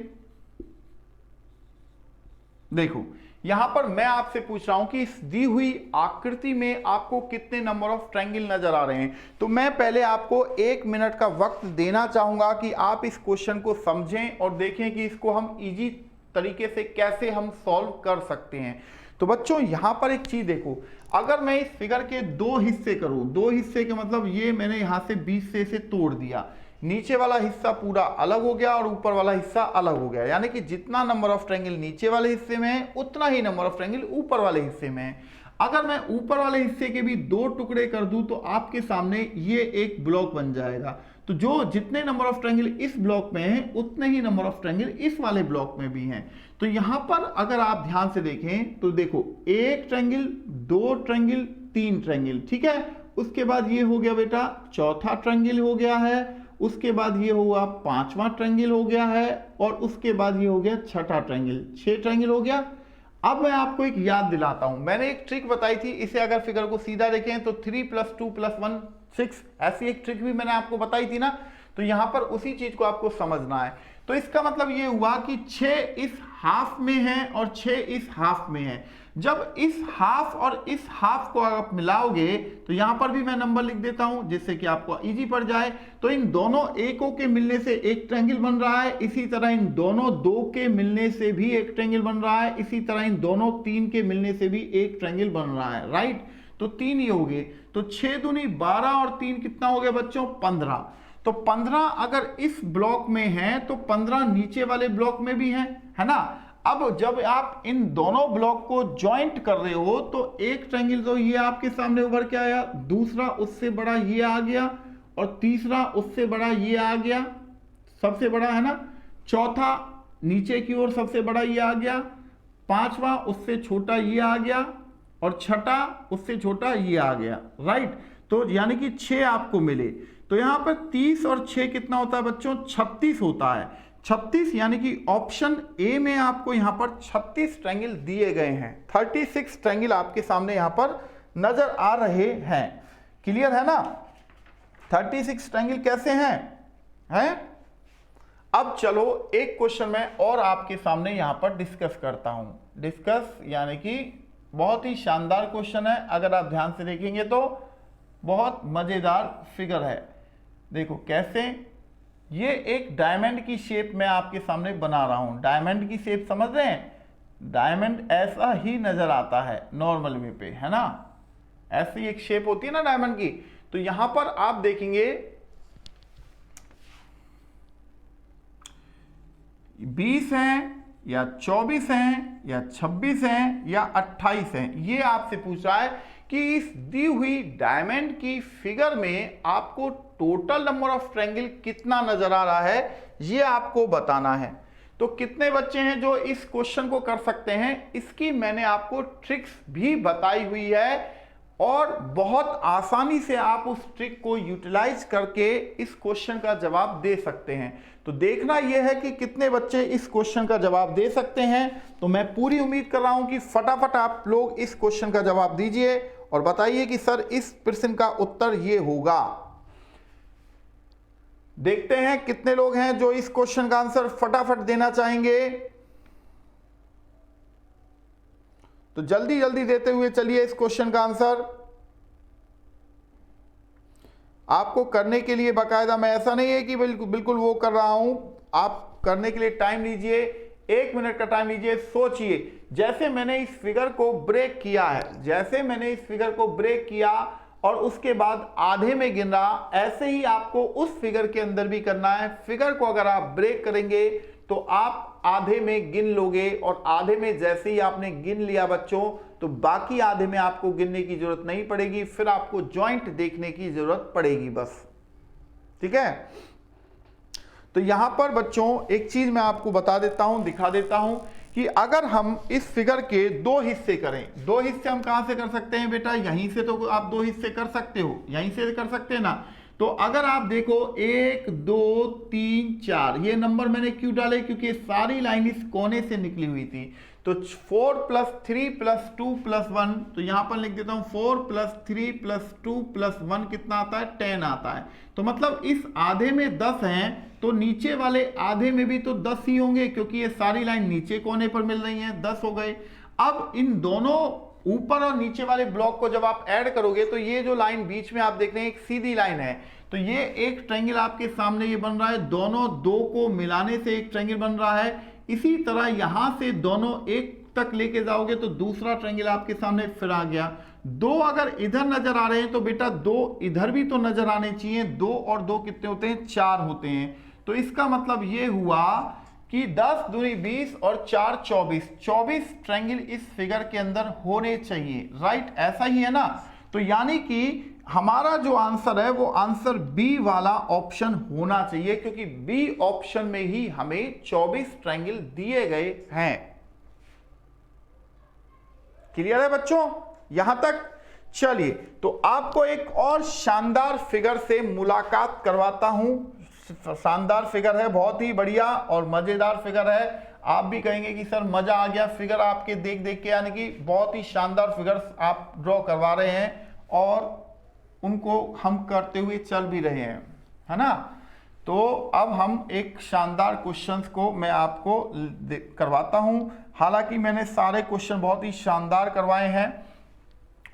Speaker 1: देखो यहां पर मैं आपसे पूछ रहा हूं कि इस दी हुई आकृति में आपको कितने नंबर ऑफ ट्रायंगल नजर आ रहे हैं। तो मैं पहले आपको 1 मिनट का वक्त देना चाहूंगा कि आप इस क्वेश्चन को समझें और देखें कि इसको हम इजी तरीके से कैसे हम सॉल्व कर सकते हैं। तो बच्चों यहां पर एक चीज देखो, अगर मैं इस फिगर के 2 हिस्से करूं, 2 हिस्से के मतलब ये मैंने यहां से 20 से इसे तोड़ दिया, नीचे वाला हिस्सा पूरा अलग हो गया और ऊपर वाला हिस्सा अलग हो गया, यानी कि जितना नंबर ऑफ ट्रायंगल नीचे वाले हिस्से में है उतना ही नंबर ऑफ ट्रायंगल ऊपर वाले हिस्से में है। अगर मैं ऊपर वाले हिस्से के भी 2 टुकड़े कर दूं तो आपके सामने ये एक ब्लॉक बन जाएगा। तो जो जितने नंबर ऑफ ट्रायंगल इस ब्लॉक में हैं उतने ही नंबर ऑफ ट्रायंगल इस वाले ब्लॉक में भी हैं। तो यहां पर अगर आप ध्यान से देखें तो देखो 1 ट्रायंगल, 2 ट्रायंगल, 3 ट्रायंगल, ठीक है। उसके बाद ये हो गया बेटा चौथा ट्रायंगल हो गया है, उसके बाद ये हुआ 5वां ट्रायंगल हो गया है, और उसके बाद ये हो गया 6ठा ट्रायंगल, 6 ट्रायंगल हो गया। अब मैं आपको एक याद दिलाता हूं, मैंने एक ट्रिक बताई थी, इसे अगर फिगर को सीधा देखें तो 3 + 2 + 1 6, ऐसी एक ट्रिक भी मैंने आपको बताई थी ना। तो यहां पर उसी चीज को आपको समझना है। तो इसका मतलब ये हुआ कि 6 इस हाफ में है और 6 इस हाफ में है। जब इस हाफ और इस हाफ को आप मिलाओगे तो यहां पर भी मैं नंबर लिख देता हूं जिससे कि आपको इजी पड़ जाए। तो इन दोनों एकों के मिलने से एक ट्रायंगल बन रहा है, इसी तरह इन दोनों 2 के मिलने से भी एक ट्रायंगल बन रहा है, इसी तरह इन दोनों 3 के मिलने से भी एक ट्रायंगल बन रहा है, राइट। तो 3 ही हो गए। तो 6 दूनी 12 और 3 कितना हो गया बच्चों? 15। तो 15 अगर इस ब्लॉक में है तो 15 नीचे वाले ब्लॉक में भी है ना। अब जब आप इन दोनों ब्लॉक को ज्वाइंट कर रहे हो तो एक ट्रायंगल तो ये आपके सामने उभर के आया, दूसरा उससे बड़ा ये आ गया, और तीसरा उससे बड़ा ये आ गया, सबसे बड़ा है ना, चौथा नीचे की ओर सबसे बड़ा ये आ गया, पांचवा उससे छोटा ये आ गया, और छठा उससे छोटा ये आ गया, राइट। तो यानी कि 6 आपको मिले। तो यहां पर 30 और 6 कितना होता है बच्चों? 36 होता है। 36 यानी कि ऑप्शन ए में आपको यहां पर 36 ट्रायंगल दिए गए हैं। 36 ट्रायंगल आपके सामने यहां पर नजर आ रहे हैं। क्लियर है ना? 36 ट्रायंगल कैसे हैं? अब चलो एक क्वेश्चन में और आपके सामने यहां पर डिस्कस करता हूं। डिस्कस यानी कि बहुत ही शानदार क्वेश्चन है, अगर आप ध्यान से देखेंगे तो बहुत मजेदार फिगर है। देखो कैसे, ये एक डायमंड की शेप में आपके सामने बना रहा हूं। डायमंड की शेप समझ रहे हैं? डायमंड ऐसा ही नजर आता है नॉर्मल वे पे, है ना। ऐसी एक शेप होती है ना डायमंड की। तो यहां पर आप देखेंगे 20 हैं या 24 हैं या 26 हैं या 28 हैं, ये आपसे पूछ रहा है कि इस दी हुई डायमंड की फिगर में आपको टोटल नंबर ऑफ ट्रायंगल कितना नजर आ रहा है, ये आपको बताना है। तो कितने बच्चे हैं जो इस क्वेश्चन को कर सकते हैं, इसकी मैंने आपको ट्रिक्स भी बताई हुई है, और बहुत आसानी से आप उस ट्रिक को यूटिलाइज करके इस क्वेश्चन का जवाब दे सकते हैं। तो देखना यह है कि कितने बच्चे इस क्वेश्चन का जवाब दे सकते हैं। तो मैं पूरी उम्मीद कर रहा हूं कि फटाफट आप लोग इस क्वेश्चन का जवाब दीजिए और बताइए कि सर इस प्रश्न का उत्तर ये होगा। देखते हैं कितने लोग हैं जो इस क्वेश्चन का आंसर फटाफट देना चाहेंगे। तो जल्दी जल्दी देते हुए चलिए इस क्वेश्चन का आंसर। आपको करने के लिए बाकायदा, मैं ऐसा नहीं है कि बिल्कुल वो कर रहा हूं, आप करने के लिए टाइम लीजिए, 1 मिनट का टाइम लीजिए, सोचिए। जैसे मैंने इस फिगर को ब्रेक किया है, जैसे मैंने इस फिगर को ब्रेक किया और उसके बाद आधे में गिना, ऐसे ही आपको उस फिगर के अंदर भी करना है। फिगर को अगर आप ब्रेक करेंगे तो आप आधे में गिन लोगे, और आधे में जैसे ही आपने गिन लिया बच्चों, तो बाकी आधे में आपको गिनने की जरूरत नहीं पड़ेगी, फिर आपको जॉइंट देखने की जरूरत पड़ेगी बस। ठीक है। तो यहां पर बच्चों एक चीज मैं आपको बता देता हूं, दिखा देता हूं कि अगर हम इस फिगर के 2 हिस्से करें, 2 हिस्से हम कहां से कर सकते हैं बेटा? यहीं से तो आप 2 हिस्से कर सकते हो, यहीं से कर सकते हैं ना। तो अगर आप देखो 1 2 3 4, ये नंबर मैंने क्यों डाले? क्योंकि सारी लाइन इस कोने से निकली हुई थी। तो 4 + 3 + 2 + 1, तो यहां पर लिख देता हूं 4 + 3 + 2 + 1 कितना आता है? 10 आता है। तो मतलब इस आधे में 10 हैं, तो नीचे वाले आधे में भी तो 10 ही होंगे, क्योंकि ये सारी लाइन नीचे कोने पर मिल रही हैं, 10 हो गए। अब इन दोनों ऊपर और नीचे वाले ब्लॉक को जब आप ऐड करोगे तो ये जो लाइन बीच में आप देख रहे हैं एक सीधी लाइन है, तो ये एक ट्रायंगल आपके सामने ये बन रहा है, दोनों 2 को मिलाने से एक ट्रायंगल बन रहा है। इसी तरह यहां से दोनों 1 तक लेके जाओगे तो दूसरा ट्रायंगल आपके सामने फिर आ गया। 2 अगर इधर नजर आ रहे हैं तो बेटा 2 इधर भी तो नजर आने चाहिए। 2 और 2 कितने होते हैं? 4 होते हैं। तो इसका मतलब ये हुआ कि 10 दूनी 20 और 4 24, 24 ट्रायंगल इस फिगर के अंदर होने चाहिए, राइट। ऐसा ही है ना। तो यानी कि हमारा जो आंसर है वो आंसर बी वाला ऑप्शन होना चाहिए, क्योंकि बी ऑप्शन में ही हमें 24 ट्रायंगल दिए गए हैं। क्लियर है बच्चों यहां तक? चलिए, तो आपको एक और शानदार फिगर से मुलाकात करवाता हूं। शानदार फिगर है, बहुत ही बढ़िया और मजेदार फिगर है। आप भी कहेंगे कि सर मजा आ गया फिगर आपके देख देख के, यानी कि बहुत ही शानदार फिगर्स आप ड्रॉ करवा रहे हैं और उनको हम करते हुए चल भी रहे हैं, है ना। तो अब हम एक शानदार क्वेश्चंस को मैं आपको करवाता हूं। हालांकि मैंने सारे क्वेश्चन बहुत ही शानदार करवाए हैं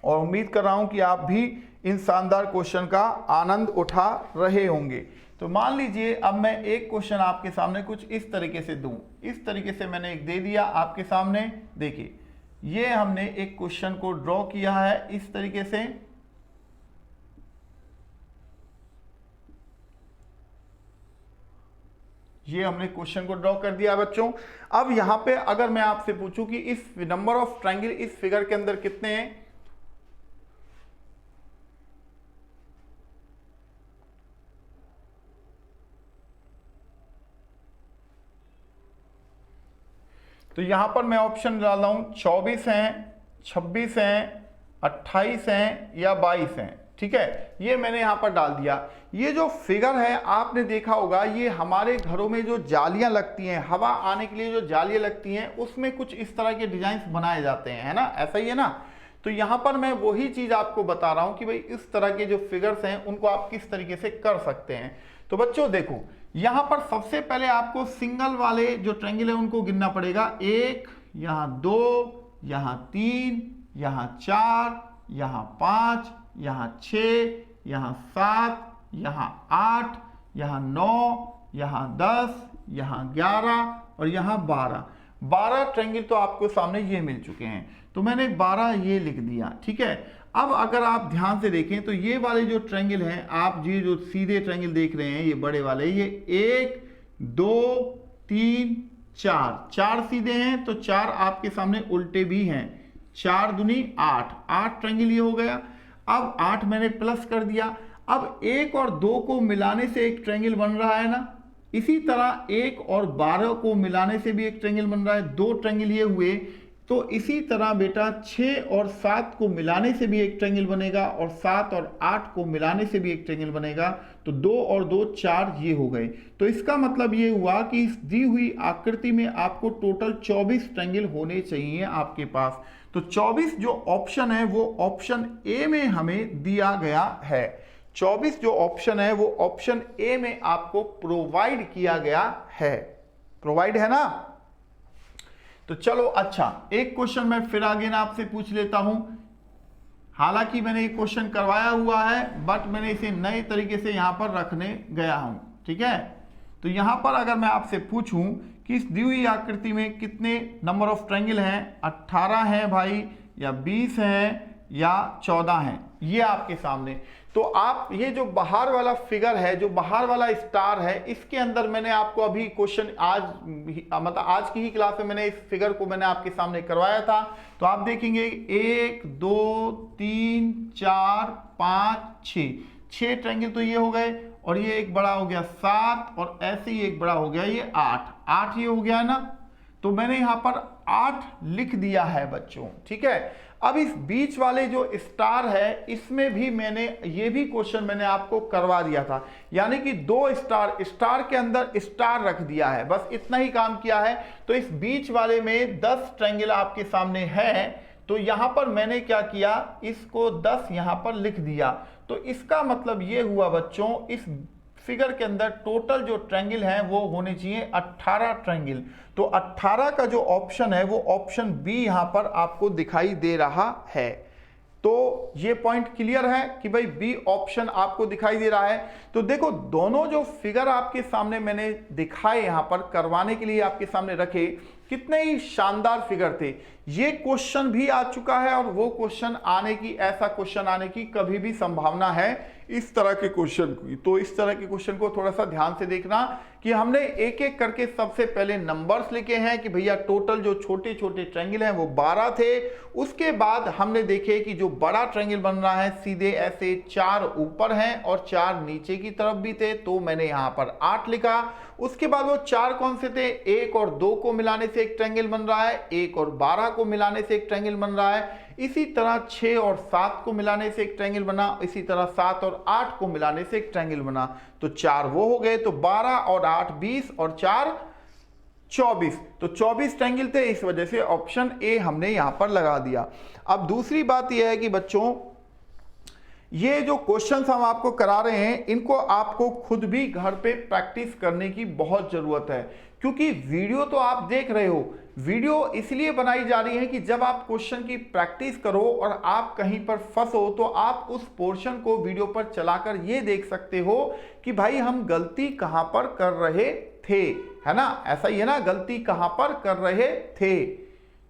Speaker 1: और उम्मीद कर रहा हूं कि आप भी इन शानदार क्वेश्चन का आनंद उठा रहे होंगे। तो मान लीजिए अब मैं एक क्वेश्चन आपके सामने कुछ इस तरीके से दूं, इस तरीके से मैंने एक दे दिया आपके सामने। देखिए ये हमने एक क्वेश्चन को ड्रॉ किया है इस तरीके से, ये हमने क्वेश्चन को ड्रॉ कर दिया बच्चों। अब यहां पे अगर मैं आपसे पूछूं कि इस नंबर ऑफ ट्रायंगल इस फिगर के अंदर कितने हैं, तो यहां पर मैं ऑप्शन डाल रहा हूं 24 हैं, 26 हैं, 28 हैं या 22 हैं। ठीक है, ये मैंने यहां पर डाल दिया। ये जो फिगर है आपने देखा होगा, ये हमारे घरों में जो जालियां लगती हैं, हवा आने के लिए जो जालियां लगती हैं, उसमें कुछ इस तरह के डिजाइन बनाए जाते हैं, है ना, ऐसा ही है ना। तो यहां पर मैं वही चीज आपको बता रहा हूं कि भाई इस तरह के जो फिगर्स हैं उनको आप किस तरीके से कर सकते हैं। तो बच्चों देखो यहां पर सबसे पहले आपको सिंगल वाले जो ट्रायंगल है उनको गिनना पड़ेगा। 1, यहां 2, यहां 3, यहां 4, यहां 5, यहां 6, यहां 7, यहां 8, यहां 9, यहां 10, यहां 11 और यहां 12। 12 ट्रायंगल तो आपको सामने ये मिल चुके हैं, तो मैंने 12 ये लिख दिया। ठीक है, अब अगर आप ध्यान से देखें तो ये वाले जो ट्रायंगल हैं, आप ये जो सीधे ट्रायंगल देख रहे हैं, ये बड़े वाले, ये 1, 2, 3, 4 सीधे हैं, तो 4 आपके सामने उल्टे भी हैं। 4 दूनी 8, 8 ट्रायंगल ये हो गया। अब 8 मैंने प्लस कर दिया। अब 1 और 2 को मिलाने से एक ट्रायंगल बन रहा है ना, इसी तरह 1 और 12 को मिलाने से भी एक ट्रायंगल बन रहा है, 2 ट्रायंगल ये हुए। तो इसी तरह बेटा 6 और 7 को मिलाने से भी एक ट्रायंगल बनेगा और 7 और 8 को मिलाने से भी एक ट्रायंगल बनेगा। तो 2 और 2 4 ये हो गए। तो इसका मतलब ये हुआ कि इस दी हुई आकृति में आपको टोटल 24 ट्रायंगल होने चाहिए आपके पास। तो 24 जो ऑप्शन है वो ऑप्शन ए में हमें दिया गया है। 24 जो ऑप्शन है वो ऑप्शन ए में आपको प्रोवाइड किया गया है। प्रोवाइड है ना। तो चलो अच्छा, एक क्वेश्चन मैं फिर आगे ना आपसे पूछ लेता हूं। हालांकि मैंने एक क्वेश्चन करवाया हुआ है बट मैंने इसे नए तरीके से यहां पर रखने गया हूं। ठीक है, तो यहां पर अगर मैं आपसे पूछूं कि इस दी हुई आकृति में कितने नंबर ऑफ ट्रायंगल हैं, 18 हैं भाई या 20 हैं या 14 हैं, ये आपके सामने। तो आप ये जो बाहर वाला फिगर है, जो बाहर वाला स्टार है, इसके अंदर मैंने आपको अभी क्वेश्चन मतलब आज की ही क्लास में मैंने इस फिगर को मैंने आपके सामने करवाया था। तो आप देखेंगे 1, 2, 3, 4, 5, 6 ट्रायंगल तो ये हो गए और ये एक बड़ा हो गया 7 और ऐसे ही एक बड़ा हो गया ये 8 ये हो गया ना। तो मैंने यहां पर 8 लिख दिया है बच्चों। ठीक है, अब इस बीच वाले जो स्टार है इसमें भी मैंने ये भी क्वेश्चन मैंने आपको करवा दिया था, यानी कि 2 स्टार के अंदर स्टार रख दिया है, बस इतना ही काम किया है। तो इस बीच वाले में 10 ट्रायंगल आपके सामने है, तो यहां पर मैंने क्या किया, इसको 10 यहां पर लिख दिया। तो इसका मतलब ये हुआ बच्चों, इस फिगर के अंदर टोटल जो ट्रायंगल हैं वो होने चाहिए 18 ट्रायंगल। तो 18 का जो ऑप्शन है वो ऑप्शन बी यहां पर आपको दिखाई दे रहा है। तो ये पॉइंट क्लियर है कि भाई बी ऑप्शन आपको दिखाई दे रहा है। तो देखो दोनों जो फिगर आपके सामने मैंने दिखाए यहां पर करवाने के लिए आपके सामने रखे, कितने ही शानदार फिगर थे। ये क्वेश्चन भी आ चुका है और वो क्वेश्चन आने की, ऐसा क्वेश्चन आने की कभी भी संभावना है इस तरह के क्वेश्चन की। तो इस तरह के क्वेश्चन को थोड़ा सा ध्यान से देखना कि हमने एक एक करके सबसे पहले नंबर्स लिखे हैं कि भैया टोटल जो छोटे छोटे ट्रायंगल हैं वो 12 थे। उसके बाद हमने देखे कि जो बड़ा ट्रायंगल बन रहा है सीधे ऐसे 4 ऊपर हैं और 4 नीचे की तरफ भी थे, तो मैंने यहां पर 8 लिखा। उसके बाद वो 4 कौन से थे, 1 और 2 को मिलाने से एक ट्रायंगल बन रहा है, 1 और 12 को मिलाने से एक ट्रायंगल बन रहा है, इसी तरह 6 और 7 को मिलाने से एक ट्रायंगल बना, इसी तरह 7 और 8 को मिलाने से एक ट्रायंगल बना। तो 4 वो हो गए, तो 12 और 8 20 और 4 24। तो 24 ट्रायंगल थे, इस वजह से ऑप्शन ए हमने यहां पर लगा दिया। अब दूसरी बात यह है कि बच्चों ये जो क्वेश्चंस हम आपको करा रहे हैं, इनको आपको खुद भी घर पे प्रैक्टिस करने की बहुत जरूरत है, क्योंकि वीडियो तो आप देख रहे हो, वीडियो इसलिए बनाई जा रही है कि जब आप क्वेश्चन की प्रैक्टिस करो और आप कहीं पर फंसो तो आप उस पोर्शन को वीडियो पर चलाकर ये देख सकते हो कि भाई हम गलती कहां पर कर रहे थे, है ना, ऐसा ही है ना, गलती कहां पर कर रहे थे।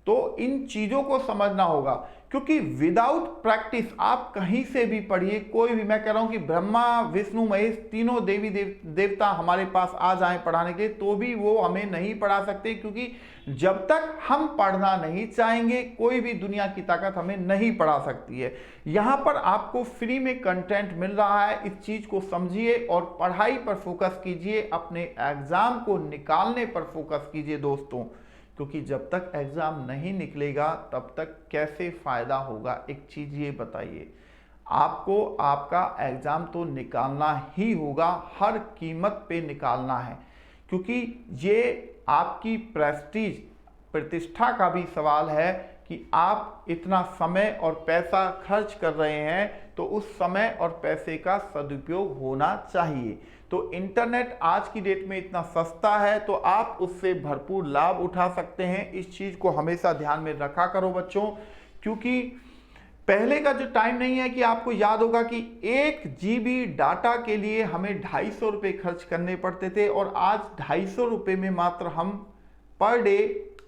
Speaker 1: तो इन चीजों को समझना होगा, क्योंकि विदाउट प्रैक्टिस आप कहीं से भी पढ़िए, कोई भी, मैं कह रहा हूं कि ब्रह्मा विष्णु महेश तीनों देवी देवता हमारे पास आ जाएं पढ़ाने के लिए, तो भी वो हमें नहीं पढ़ा सकते, क्योंकि जब तक हम पढ़ना नहीं चाहेंगे कोई भी दुनिया की ताकत हमें नहीं पढ़ा सकती है। यहां पर आपको फ्री में कंटेंट मिल रहा है, इस चीज को समझिए और पढ़ाई पर फोकस कीजिए, अपने एग्जाम को निकालने पर फोकस कीजिए दोस्तों, क्योंकि जब तक एग्जाम नहीं निकलेगा तब तक कैसे फायदा होगा। एक चीज ये बताइए, आपको आपका एग्जाम तो निकालना ही होगा, हर कीमत पे निकालना है, क्योंकि ये आपकी प्रेस्टीज प्रतिष्ठा का भी सवाल है कि आप इतना समय और पैसा खर्च कर रहे हैं, तो उस समय और पैसे का सदुपयोग होना चाहिए। तो इंटरनेट आज की डेट में इतना सस्ता है, तो आप उससे भरपूर लाभ उठा सकते हैं। इस चीज को हमेशा ध्यान में रखा करो बच्चों, क्योंकि पहले का जो टाइम नहीं है कि आपको याद होगा कि 1 GB डाटा के लिए हमें 250 रुपये खर्च करने पड़ते थे, और आज 250 रुपये में मात्र हम पर डे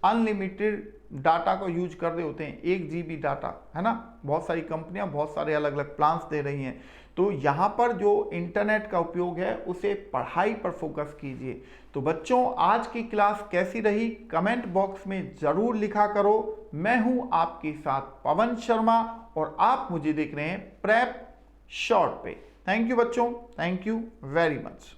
Speaker 1: अनलिमिटेड डाटा को यूज कर रहे होते हैं, 1 GB डाटा, है ना। बहुत सारी कंपनियां बहुत सारे अलग अलग प्लान्स दे रही हैं। तो यहाँ पर जो इंटरनेट का उपयोग है उसे पढ़ाई पर फोकस कीजिए। तो बच्चों, आज की क्लास कैसी रही कमेंट बॉक्स में जरूर लिखा करो। मैं हूं आपके साथ पवन शर्मा और आप मुझे देख रहे हैं प्रेप शॉर्ट पे। थैंक यू बच्चों, थैंक यू वेरी मच।